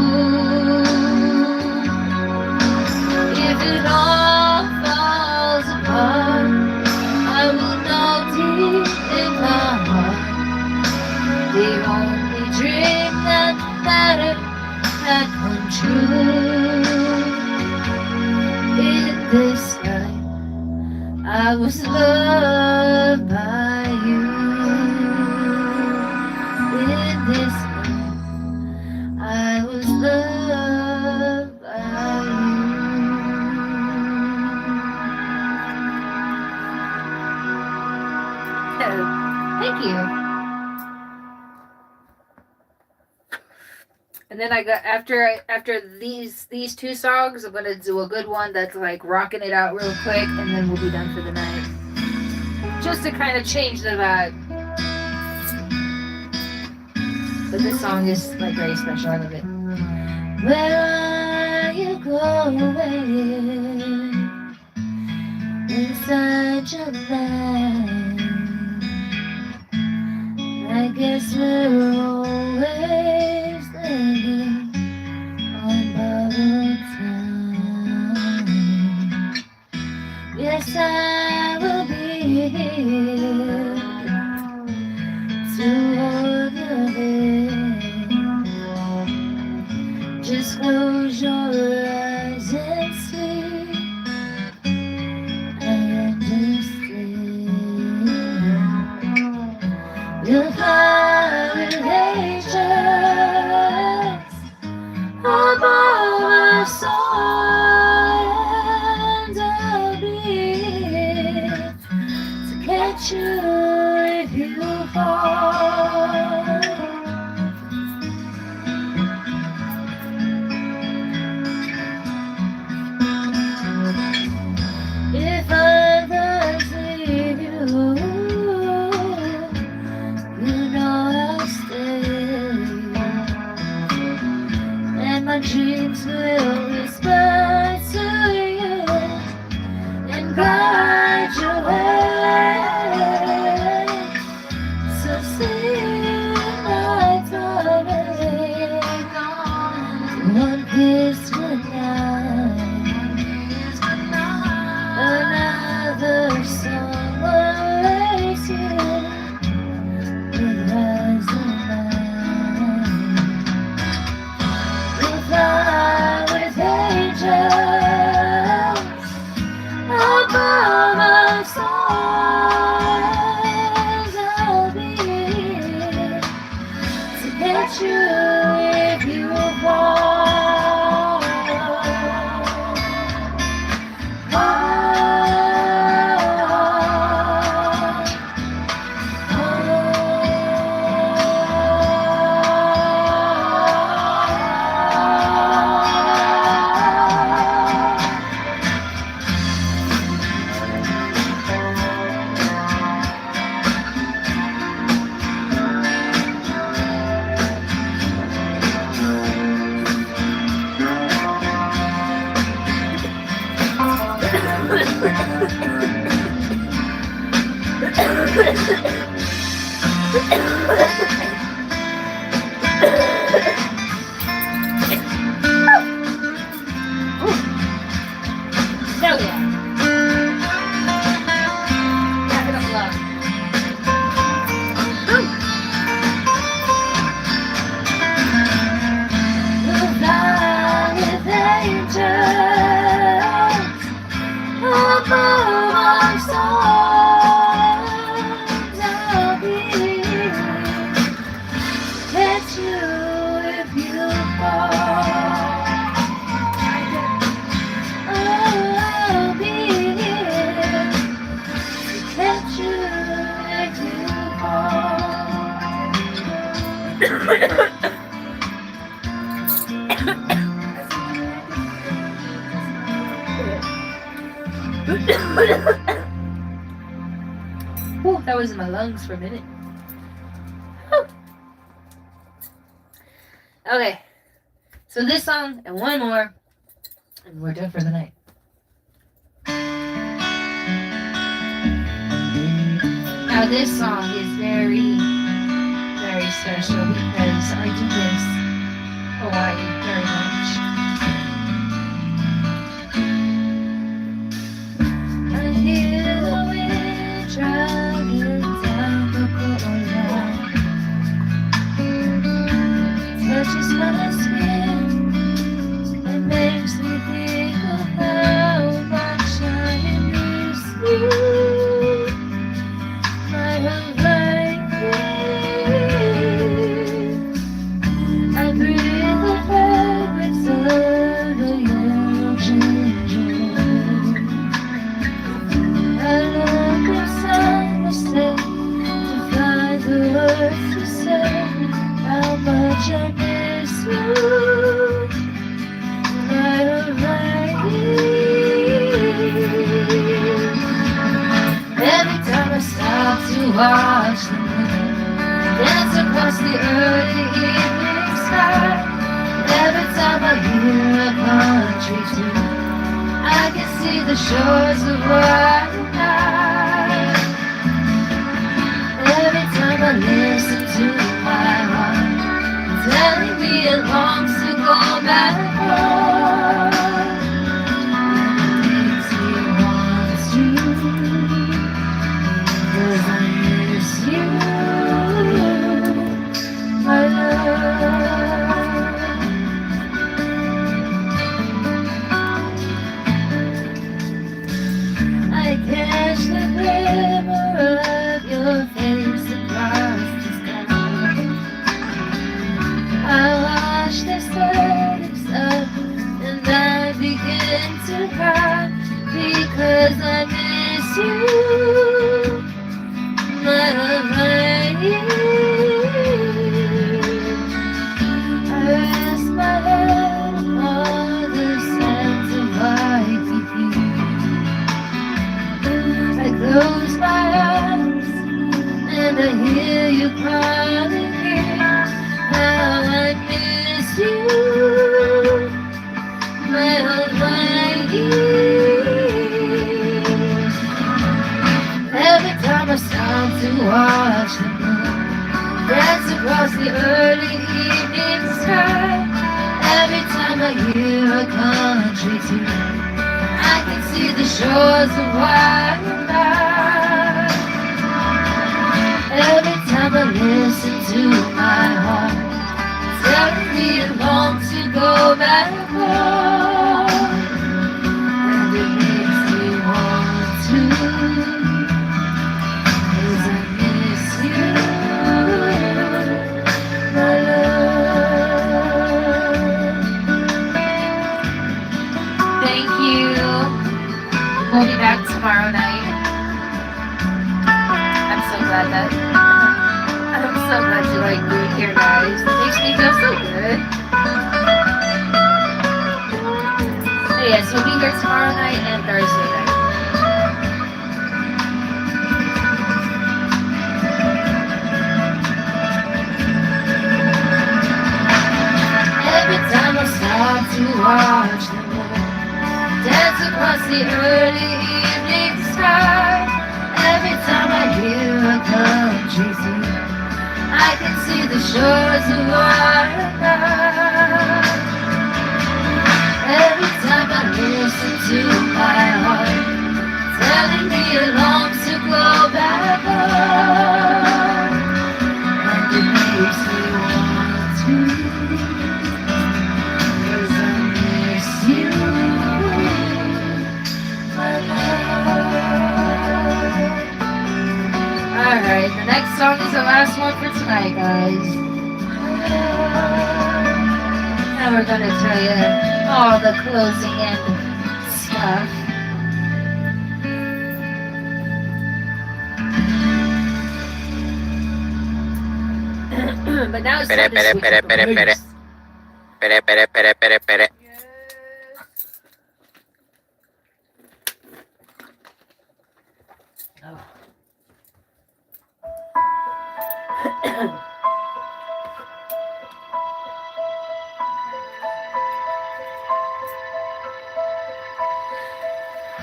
If it all falls apart, I will know deep in my heart the only dream that mattered had come true. In this life, I was loved by you. In this life, I was loved by you. Thank you. And then I got after these two songs, I'm gonna do a good one that's like rocking it out real quick, and then we'll be done for the night. Just to kind of change the vibe. But this song is like very special. I love it. Where are you going? Inside your mind, I guess we're always living on borrowed time. Yes, I will be here to hold your hand. Just close your eyes and sleep. I understand. You'll fly with angels above our soul, and I'll be here to catch you if you fall. If others leave you, you know I'll stay, and my dreams will whisper to you and guide your way. So sing my darling, one kiss goodnight, another song awaits you with eyes of mine. We'll fly with angels above our stars. I'll be here to catch you if you fall. Hell yeah. Wrap it up loud. We'll fly with angels above our stars. I'll be here to catch you if you fall. I'll be here to catch you if you Whew, that was in my lungs for a minute. Whew. Okay, so this song and one more, and we're done for the night. Now this song is very, very special because I do miss Hawaii very much. I hear the wind driving down the Ko'ola. Touches my skin and makes me think of how much I miss you. My Hawaii queen, I breathe the fragrance of the yellow ginger. I look inside myself to find the words to say how much I miss you. My Hawaii. Every time I stop to watch the moon dance across the early evening sky, every time I hear a country tune, I can see the shores of white night. Every time I listen to my heart telling me it longs to go back home, and it makes me want to, 'cause I miss you, my love. I catch the glimmer of your face across the I hear you calling me, how I miss you, my whole life. Every time I stop to watch the moon dance across the early evening sky, every time I hear a country tune, I can see the shores of Wyoming. Every time I listen to my heart telling me it longs to go back home, and it makes me want to, 'cause I miss you, my love. Thank you. We'll be back tomorrow night. I'm so glad you like being here, guys. It makes me feel so good. So yes, we'll be here tomorrow night and Thursday night. Every time I stop to watch the moon dance across the early evening sky, every time I hear a country sing, I can see the shores of Wyoming. Every time I listen to my heart telling me it longs to go back home, and it makes me want to, 'cause I miss you, my love. Alright, the next song is the last one for tonight, guys. And we're gonna tell you all the closing end stuff. But now it's time to switch up the lyrics. Oh.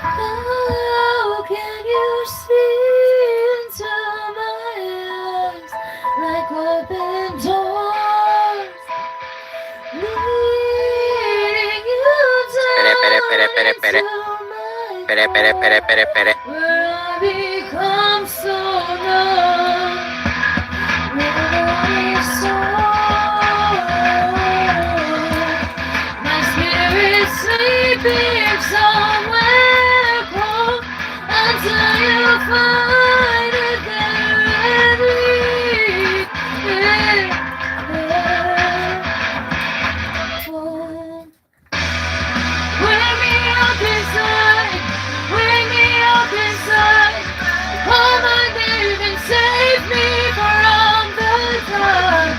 How can you see into my eyes like open doors, leading you down into my heart, where I become so numb, really sore. My spirit sleeping somewhere cold until you find it there and leave it there. Wake me up inside, wake me up inside. Call my name and save me from the dark.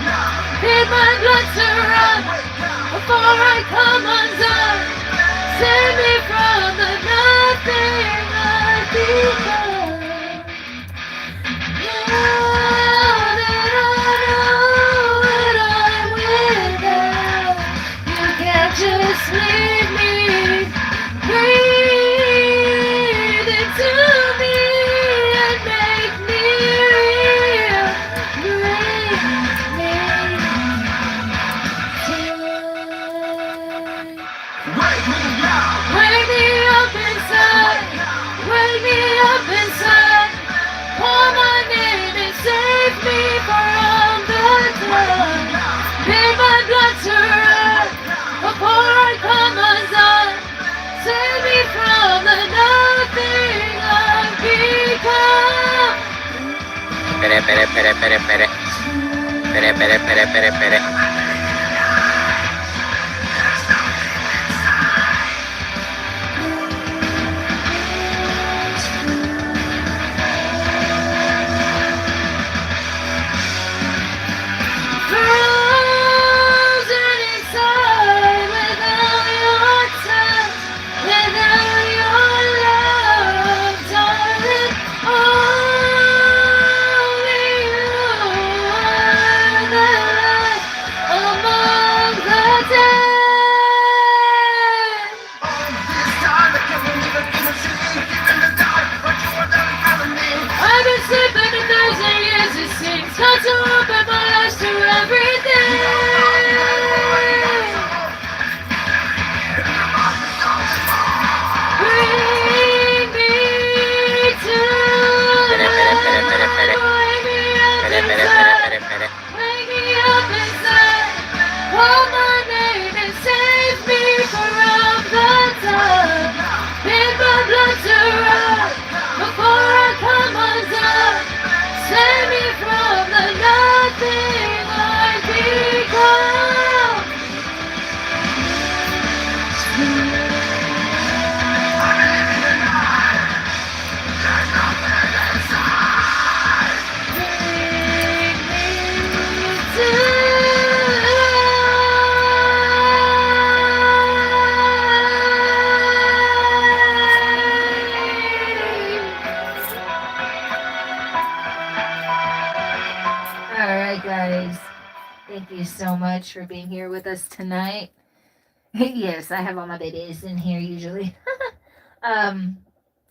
Hit my blood to run before I come undone. Save me from the nothing I've become. Now that I know what I'm without, you can't just leave me. Breathe into me and make me real. Break me tonight. Wake me up inside, wake me up inside. Call my name and save me from the dark. Make my blood to run before I come undone. Save me from the nothing I've become. Frozen inside without your touch, without your love, darling. Only guys. Thank you so much for being here with us tonight. Yes, I have all my babies in here usually.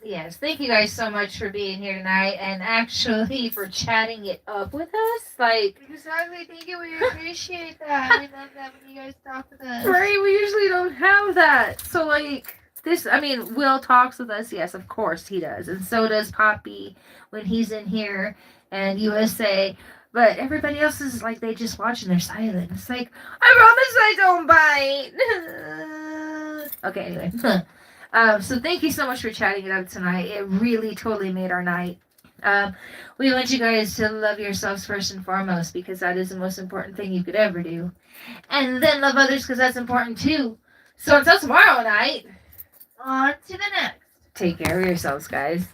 Yes, thank you guys so much for being here tonight and actually for chatting it up with us. Like, Exactly. Thank you. We appreciate that. We love that when you guys talk with us. right, we usually don't have that. So, like, this, I mean, Will talks with us. Yes, of course he does. And so does Poppy when he's in here and USA. But everybody else is like, they just watch and they're silent. It's like, I promise I don't bite. Okay, anyway. So thank you so much for chatting it up tonight. It really totally made our night. We want you guys to love yourselves first and foremost because that is the most important thing you could ever do. And then love others because that's important too. So until tomorrow night, On to the next. take care of yourselves, guys.